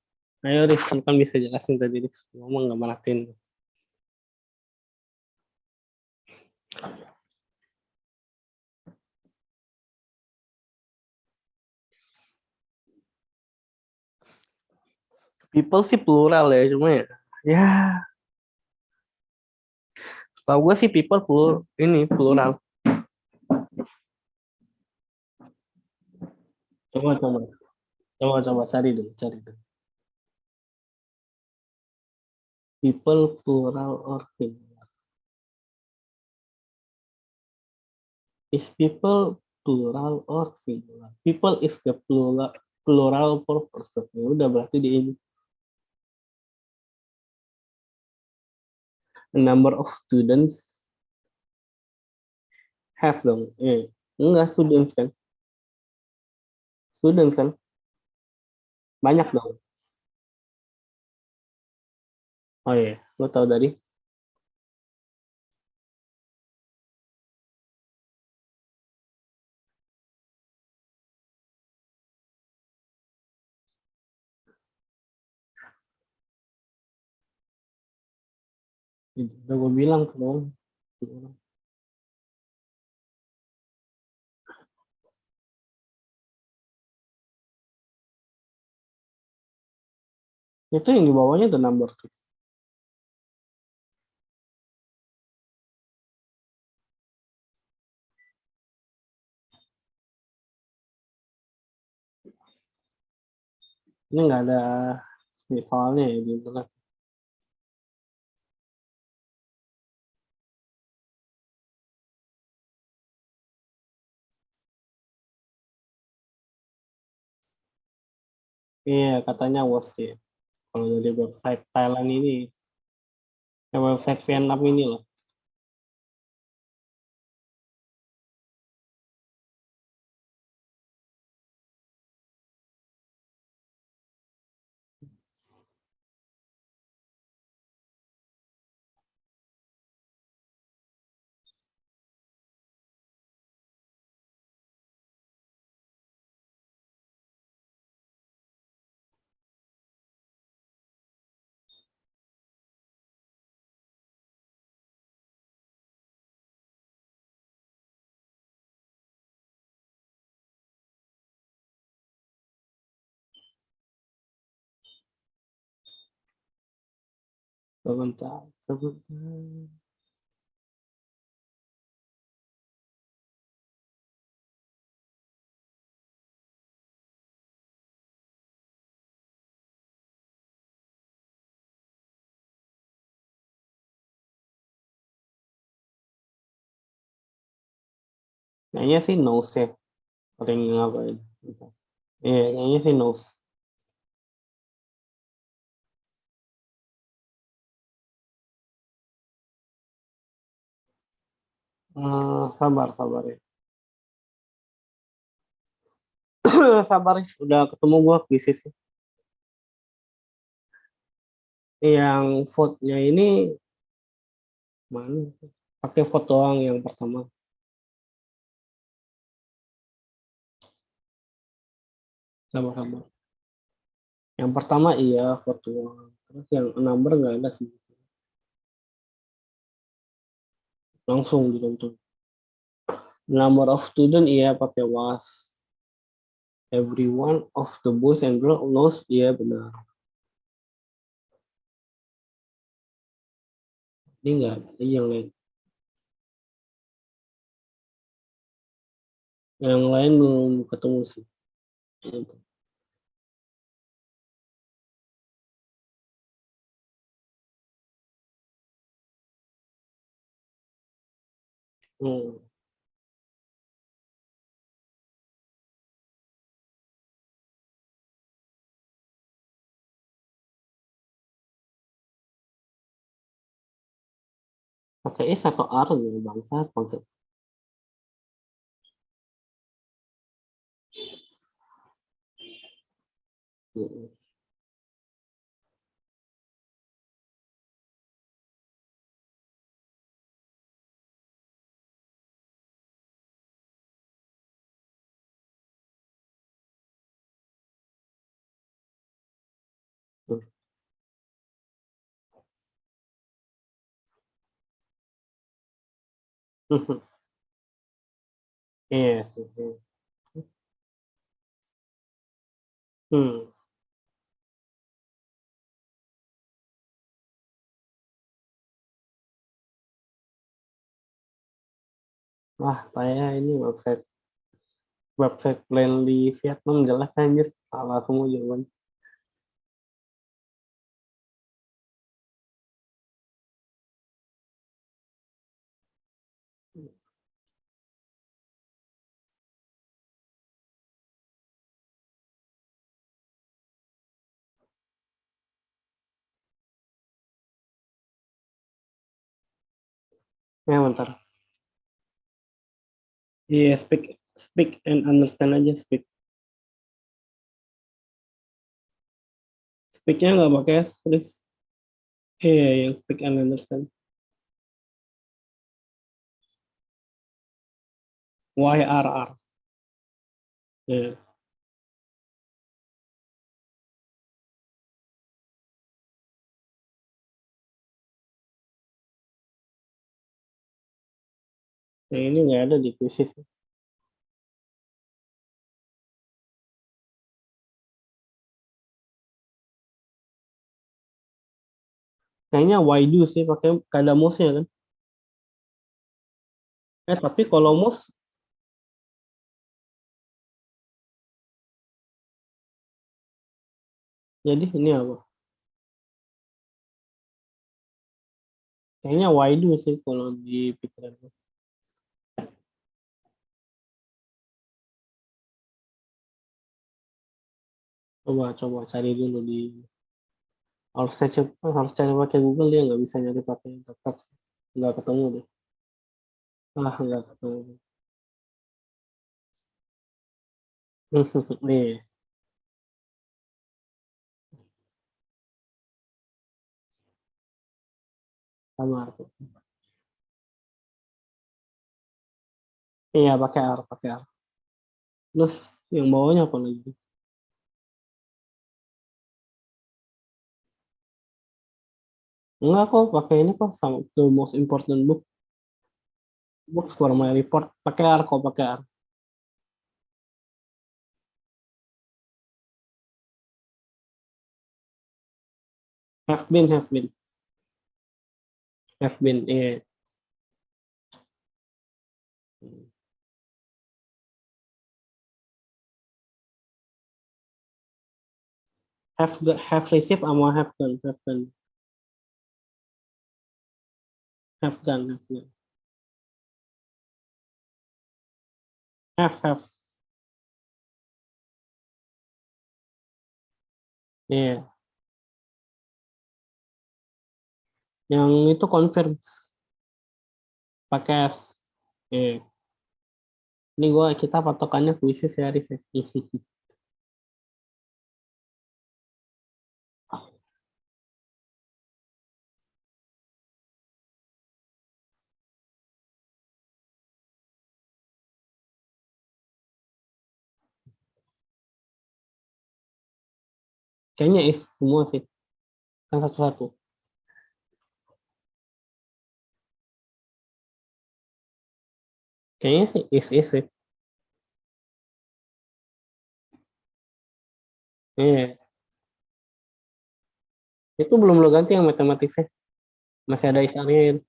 Ayo Riz, lu kan bisa jelasin tadi Riz. Ngomong nggak merhatiin. People sih plural ya, cuma ya. Ya, setahu gue sih people plural. Coba cari dulu. People plural or singular. Is people plural or singular? People is the plural for person. Ya udah berarti di ini. The number of students have dong. Enggak students kan? Students kan? Banyak dong. Oh iya, lo tahu dari? Udah gue bilang tuh dong. Itu yang di bawahnya the number of. Ini nggak ada soalnya ya di internet. Iya, katanya was ya. Kalau dari website Thailand ini, website Vietnam ini loh. Sebentar. Kayaknya sih no save. Orang yang ngapain? Iya, kayaknya sih no. Sabar ya. Sabar, udah ketemu gua kuisis. Yang vote-nya ini mana? Pakai foto yang pertama. Sabar. Yang pertama iya foto. Terus yang number nggak ada sih. Langsung ditonton. Number of student iya pakai was. Every one of the boys and girls knows iya benar. Ini nggak ada yang lain. Yang lain belum ketemu sih. Itu. Hmm. Pakai S atau R nih bangsa konsep. Hmm. Iya. Hmm. Wah, saya ini website plan di Vietnam jelas anjir, salah semua jawaban. Ya bentar. Iya, speak and understand aja speak. Speaknya nggak pakai S, please. Iya, yang speak and understand. YRR. Iya. Nah, ini nggak ada di kuisis. Kayaknya why do sih pakai kada mouse-nya kan. Tapi kalau mouse jadi ini apa? Kayaknya why do sih kalau di pikiran. Coba cari dulu di harus cari pakai Google, dia nggak bisa nyari pakai laptop, nggak ketemu deh. Nggak ketemu. Nih, sama aku. Iya, pakai R. Terus yang bawahnya apa lagi? Enggak kok, pakai ini kok, sama the most important book for my report. Pakai R kok, pakai R. Have been. Iya. Have received sama have done. Have done. Have. Iya. Yang itu confirm. Pakai S. Iya. Ini kita patokannya kuisis ya, Arif. Kayaknya is semua sih. Kan satu-satu. Kayaknya sih is sih. Iya. Itu belum lo ganti yang matematiknya. Masih ada is-nya.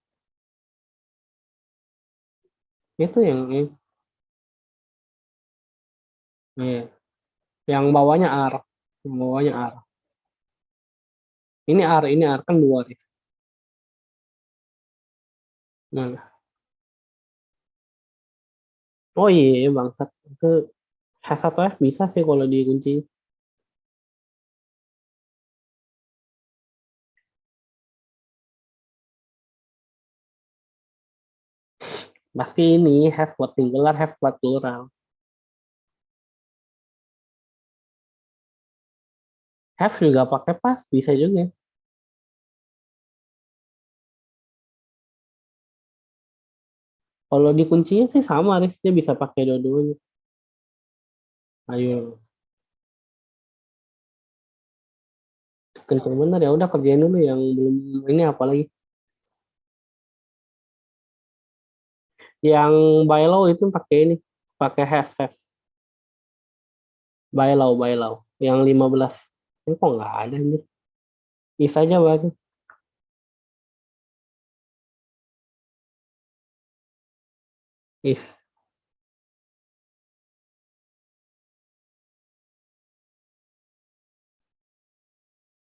Itu yang ini. Iya. Yang bawahnya R. Ini R kan 2 Rif. Mana? Oh iya, bangsat. Itu H1F bisa sih kalau dikunci. Pasti ini have buat singular, have buat plural. Have juga pakai pas, bisa juga. Kalau dikuncinya sih sama, Riz. Dia bisa pakai dua-duanya. Ayo. Kenceng bener ya, udah kerjain dulu yang belum ini apa lagi. Yang buy low itu pakai ini, pakai has. Buy low. Yang 15. Ini kok nggak ada ini. Is aja berarti. Is.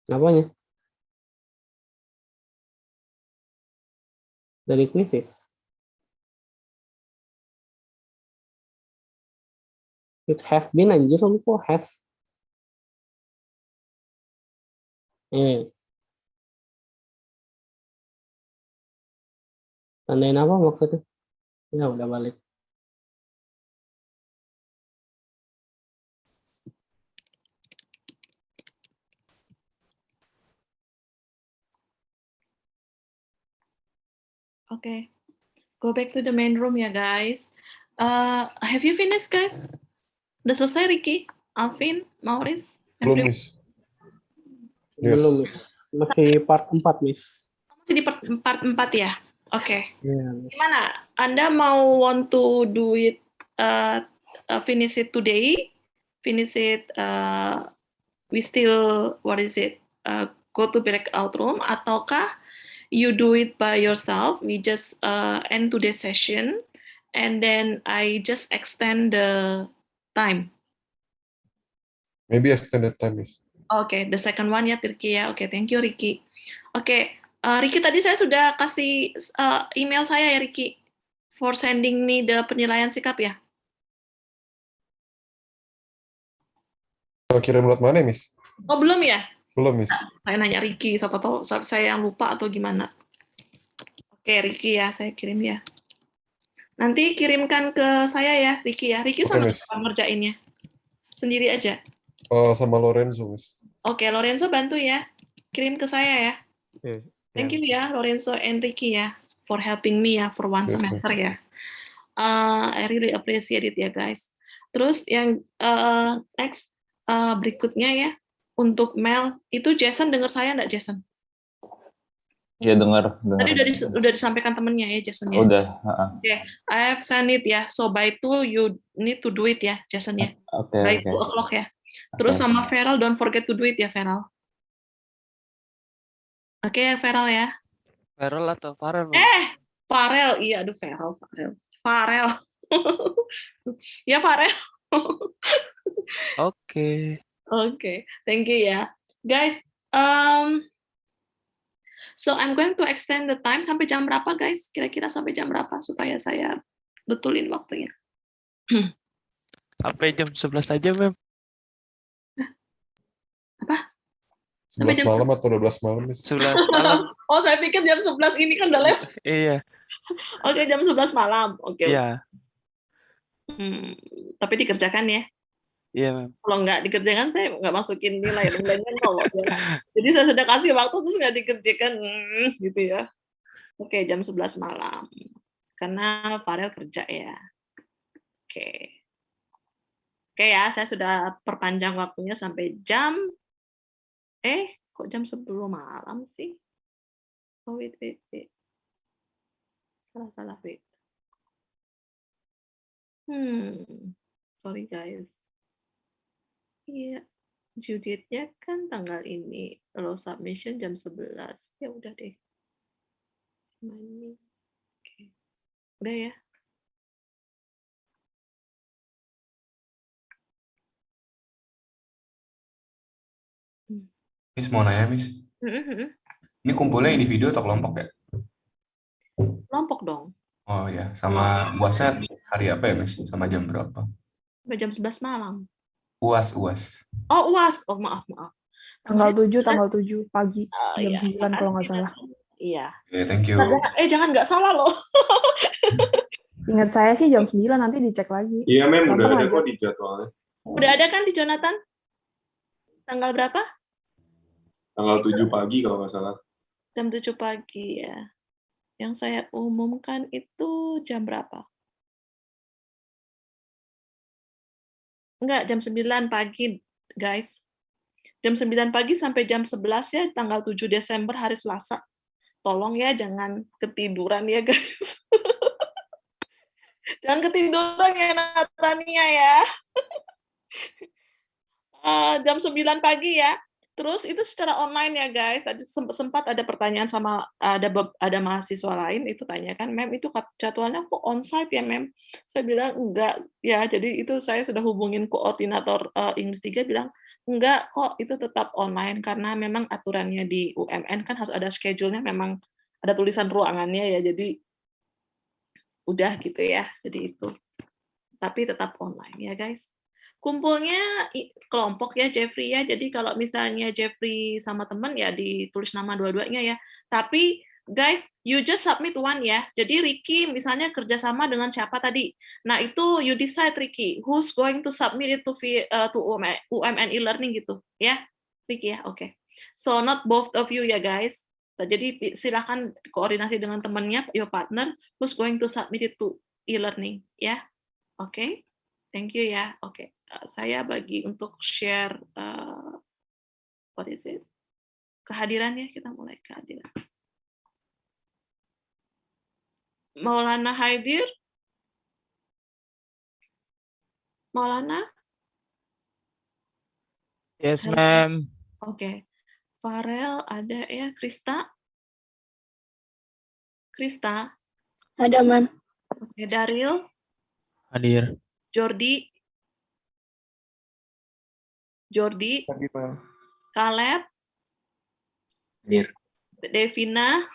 Apanya? Dari quizzes. It have been anjir, lu kok has. Tandain apa maksudnya? Ya udah balik. Okay, go back to the main room ya guys. Have you finished guys? Udah selesai Ricky, Alvin, Maurice? Belum, Miss. Yes. Belum, Miss. Masih part 4, Miss. Masih di part 4 ya? Oke. Yeah, Miss. Gimana? Anda mau want to do it, finish it today? Finish it, we still, what is it? Go to breakout room, ataukah you do it by yourself? We just end today's session, and then I just extend the time. Maybe extended time, Miss. Okay, the second one ya, Ricky ya. Okay, thank you, Ricky. Okay, Ricky tadi saya sudah kasih email saya ya, Ricky, for sending me the penilaian sikap ya. Kirim lewat mana, Miss? Oh, belum ya? Belum, Miss. Saya nanya Ricky, siapa tahu saya yang lupa atau gimana. Oke, Ricky ya, saya kirim ya. Nanti kirimkan ke saya ya, Ricky ya. Ricky sama siapa ngerjainnya? Sendiri aja? Sama Lorenzo, Miss. Oke, Lorenzo bantu ya. Kirim ke saya ya. Thank you ya, Lorenzo and Ricky ya, for helping me ya, for one semester ya. I really appreciate it ya, guys. Terus yang next, berikutnya ya, untuk Mel, itu Jason dengar saya nggak, Jason? Iya, dengar. Tadi udah disampaikan temennya ya, Jason ya? Udah. Oke, I have sent it ya. So by 2 you need to do it ya, Jason ya. By 2 o'clock ya. Terus sama Feral, don't forget to do it ya, Feral. Oke, Feral ya. Feral atau Farel? Farel. Iya, aduh Farel. Ya, Farel. Oke. Oke, thank you ya. Guys, so I'm going to extend the time sampai jam berapa, guys? Kira-kira sampai jam berapa supaya saya betulin waktunya? Sampai jam 11 aja, Mem. Apa? 11 malam atau 12 malam, Miss? 11 malam. Oh, saya pikir jam 11 ini kan udah lewat. Iya. Oke, jam 11 malam. Oke. Iya. Tapi dikerjakan ya? Iya, Mem. Kalau nggak dikerjakan, saya nggak masukin nilai. Nilainya 0. Jadi saya sudah kasih waktu, terus nggak dikerjakan. Gitu ya. Oke, jam 11 malam. Karena Farel kerja ya. Oke. Oke ya, saya sudah perpanjang waktunya sampai jam... kok jam 10 malam sih? Oh, wait. Salah, wait. Sorry, guys. Iya, Judith-nya kan tanggal ini. Kalau submission jam 11. Ya udah deh. Oke. Udah ya. Miss mau nanya, Miss. Ini kumpulnya individu atau kelompok ya? Kelompok dong. Oh ya, sama UASnya Hari apa ya, Miss? Sama jam berapa? Sampai jam 11 malam. UAS. Oh, UAS. Oh, maaf. Tanggal 7 pagi, jam Iya, 9 kalau nggak salah. Iya. Oke, thank you. Jangan nggak salah loh. Ingat saya sih jam 9, nanti dicek lagi. Iya, Mem, udah Gampang ada aja. kok di jadwalnya. Udah ada kan di Jonathan? Tanggal berapa? Tanggal 7 pagi kalau nggak salah. Jam 7 pagi ya. Yang saya umumkan itu jam berapa? Enggak, jam 9 pagi, guys. Jam 9 pagi sampai jam 11 ya, tanggal 7 Desember hari Selasa. Tolong ya, jangan ketiduran ya, guys. Jangan ketiduran ya, Natania ya. Jam 9 pagi ya. Terus itu secara online ya, guys. Tadi sempat ada pertanyaan sama ada mahasiswa lain itu tanyakan, Mem, itu jadwalnya kok onsite ya, Mem? Saya bilang enggak ya. Jadi itu saya sudah hubungin koordinator English 3 bilang enggak kok, itu tetap online karena memang aturannya di UMN kan harus ada schedule-nya, memang ada tulisan ruangannya ya. Jadi udah gitu ya. Jadi itu. Tapi tetap online ya, guys. Kumpulnya kelompok ya, Jeffrey ya. Jadi kalau misalnya Jeffrey sama teman ya ditulis nama dua-duanya ya. Tapi guys, you just submit one ya. Jadi Ricky misalnya kerjasama dengan siapa tadi. Nah itu you decide Ricky, who's going to submit it to UMN e-learning gitu ya, Ricky ya. Oke. So not both of you ya guys. Jadi silakan koordinasi dengan temannya, your partner, who's going to submit it to e-learning ya. Oke. Thank you ya. Oke. Saya bagi untuk share what is it? Kehadiran ya, kita mulai kehadiran. Maulana hadir? Maulana? Yes, ma'am. Oke. Farel ada ya, Krista? Krista? Ada, Ma'am. Oke, Daryl? Hadir. Jordi? Caleb? Hadir. Devina?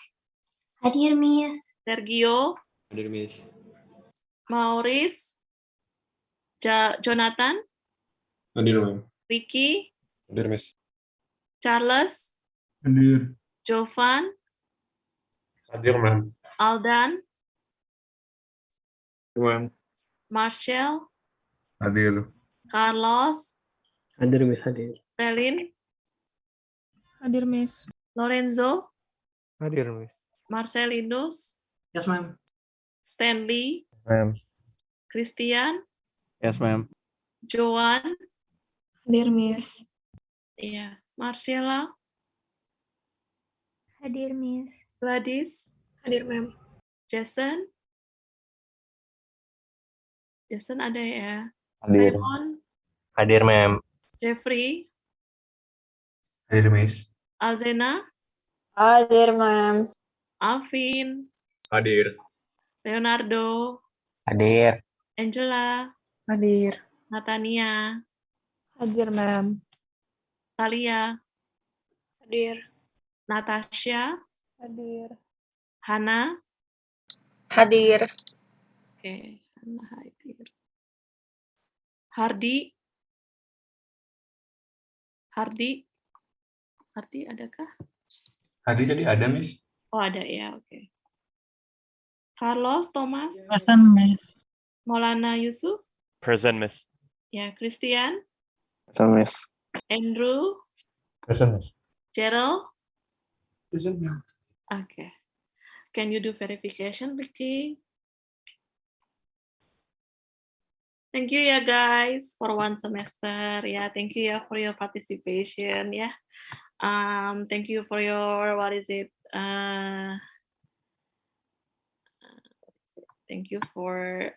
Hadir, Miss. Sergio? Hadir, Miss. Maurice? Jonathan? Hadir, Mem. Ricky? Hadir, Miss. Charles? Hadir. Jovan? Hadir, Mem. Aldan? Mem. Marshall? Hadir. Carlos? Hadir, Miss, hadir. Selin? Hadir, Miss. Lorenzo? Hadir, Miss. Marcelinus? Yes, ma'am. Stanley? Ma'am. Christian? Yes, ma'am. Joan? Hadir, Miss. Iya. Marcella? Hadir, Miss. Gladys? Hadir, Ma'am. Jason? Jason ada ya? Hadir. Raymond? Hadir, Mem. Jeffrey? Hadir, Miss. Alzena? Hadir, Ma'am. Alvin? Hadir. Leonardo? Hadir. Angela? Hadir. Natania? Hadir, Ma'am. Talia? Hadir. Natasha? Hadir. Hana? Hadir. Oke, Hana hadir. Hardi? Hardi adakah? Hadir tadi ada, Miss. Oh ada ya, oke. Carlos, Thomas? Present, Miss. Maulana Yusuf? Present, Miss. Ya, Christian? Present, Miss. Andrew? Present, Miss. Gerald? Present, ma'am. Okay. Can you do verification, Ricky? Thank you ya guys for one semester. Yeah, thank you ya for your participation. Yeah. Thank you for your thank you for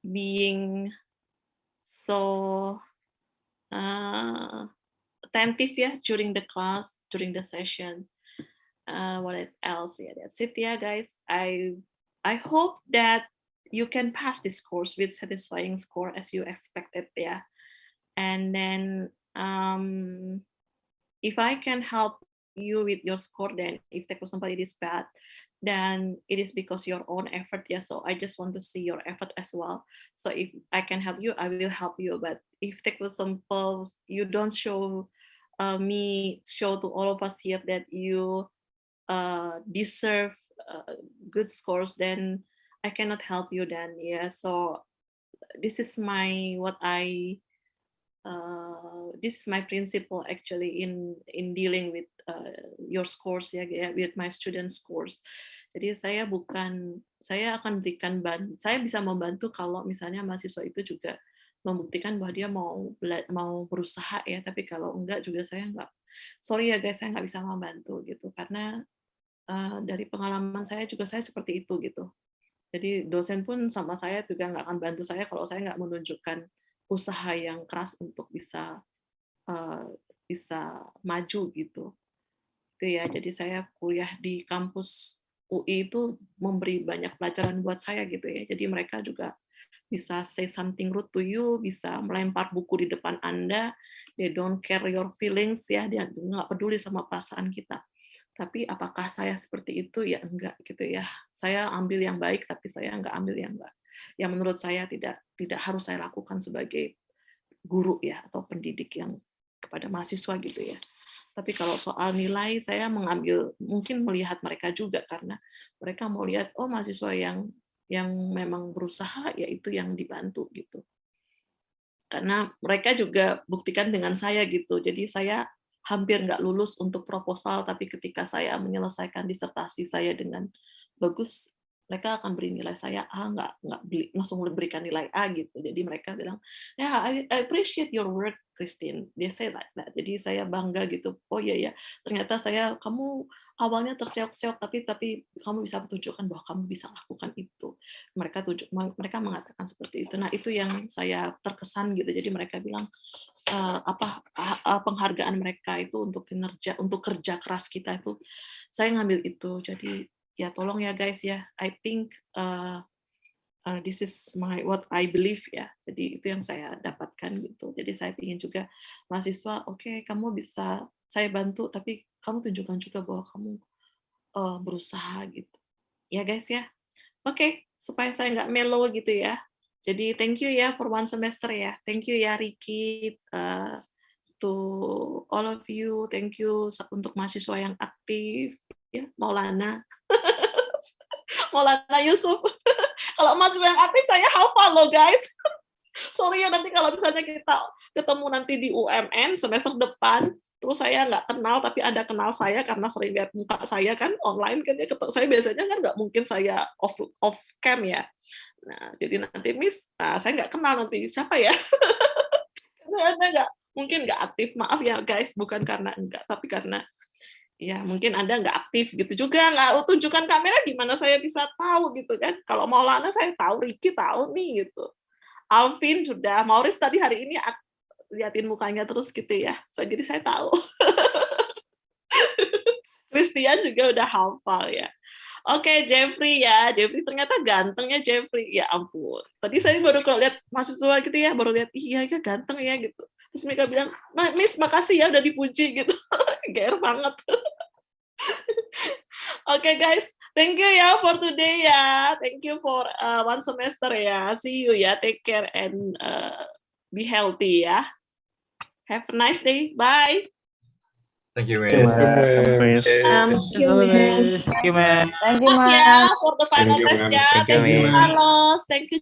being so attentive ya during the class, during the session. What else? Yeah, that's it. Yeah, guys. I hope that you can pass this course with satisfying score as you expected. Yeah, and then if I can help you with your score, then if for example it is bad, then it is because your own effort. Yeah, so I just want to see your effort as well. So if I can help you, I will help you. But if for example you don't show show to all of us here that you deserve good scores, then I cannot help you then. Yeah, so this is my this is my principle actually in dealing with your scores ya, with my student scores. Jadi saya akan berikan saya bisa membantu kalau misalnya mahasiswa itu juga membuktikan bahwa dia mau berusaha ya, tapi kalau enggak juga saya enggak, sorry ya guys, saya nggak bisa membantu gitu, karena dari pengalaman saya juga saya seperti itu gitu. Jadi dosen pun sama saya juga nggak akan bantu saya kalau saya nggak menunjukkan usaha yang keras untuk bisa maju gitu. Itu ya. Jadi saya kuliah di kampus UI itu memberi banyak pelajaran buat saya gitu ya. Jadi mereka juga bisa say something rude to you, bisa melempar buku di depan Anda, they don't care your feelings ya, dia nggak peduli sama perasaan kita. Tapi apakah saya seperti itu? Ya enggak gitu ya. Saya ambil yang baik, tapi saya enggak ambil yang enggak. Yang menurut saya tidak harus saya lakukan sebagai guru ya, atau pendidik yang kepada mahasiswa gitu ya. Tapi kalau soal nilai, saya mungkin melihat mereka juga, karena mereka mau lihat, oh mahasiswa yang memang berusaha, ya itu yang dibantu gitu. Karena mereka juga buktikan dengan saya gitu. Jadi saya hampir nggak lulus untuk proposal, tapi ketika saya menyelesaikan disertasi saya dengan bagus, mereka akan beri nilai saya A, nggak langsung berikan nilai A gitu. Jadi mereka bilang, ya I appreciate your work, Christine. Dia say like that. Jadi saya bangga gitu. Oh iya ya, ternyata kamu awalnya terseok-seok, tapi kamu bisa tunjukkan bahwa kamu bisa lakukan itu. Mereka mengatakan seperti itu. Nah itu yang saya terkesan gitu. Jadi mereka bilang penghargaan mereka itu untuk kinerja, untuk kerja keras kita itu, saya ngambil itu. Jadi ya tolong ya guys ya, I think this is what I believe ya. Jadi itu yang saya dapatkan gitu. Jadi saya ingin juga mahasiswa, oke, kamu bisa saya bantu, tapi kamu tunjukkan juga bahwa kamu berusaha gitu. Ya guys ya. Oke, supaya saya nggak mellow gitu ya. Jadi thank you ya for one semester ya. Thank you ya Ricky, to all of you. Thank you untuk mahasiswa yang aktif ya, Maulana. Maulana Yusuf. Kalau mahasiswa yang aktif saya hafal loh guys. Sorry ya, nanti kalau misalnya kita ketemu nanti di UMN semester depan, terus saya nggak kenal tapi Anda kenal saya karena sering lihat muka saya kan online kan ya, saya biasanya kan nggak mungkin saya off cam ya. Nah jadi nanti Miss, saya nggak kenal nanti siapa ya. Karena Anda mungkin nggak aktif, maaf ya guys, bukan karena enggak, tapi karena ya mungkin Anda nggak aktif gitu juga, nggak tunjukkan kamera, gimana saya bisa tahu gitu kan. Kalau Maulana saya tahu, Ricky tahu nih gitu, Alvin sudah, Maurice tadi hari ini liatin mukanya terus gitu ya, jadi saya tahu. Christian juga udah hafal ya. Oke, Jeffrey ya, Jeffrey ternyata gantengnya Jeffrey, ya ampun. Tadi saya baru kalau lihat mahasiswa gitu ya, baru lihat iya ya ganteng ya gitu. Terus mereka bilang, Miss makasih ya udah dipuji gitu. GR banget. Oke guys, thank you ya for today ya. Thank you for one semester ya. See you ya. Take care and be healthy ya. Have a nice day. Bye. Thank you, Miss. Miss. Thank you, Miss. Thank you, man. Thank you, Maaf ya Mas. for the final Thank you, test ma'am. ya. Thank you, Thank you Miss. Carlos. Thank you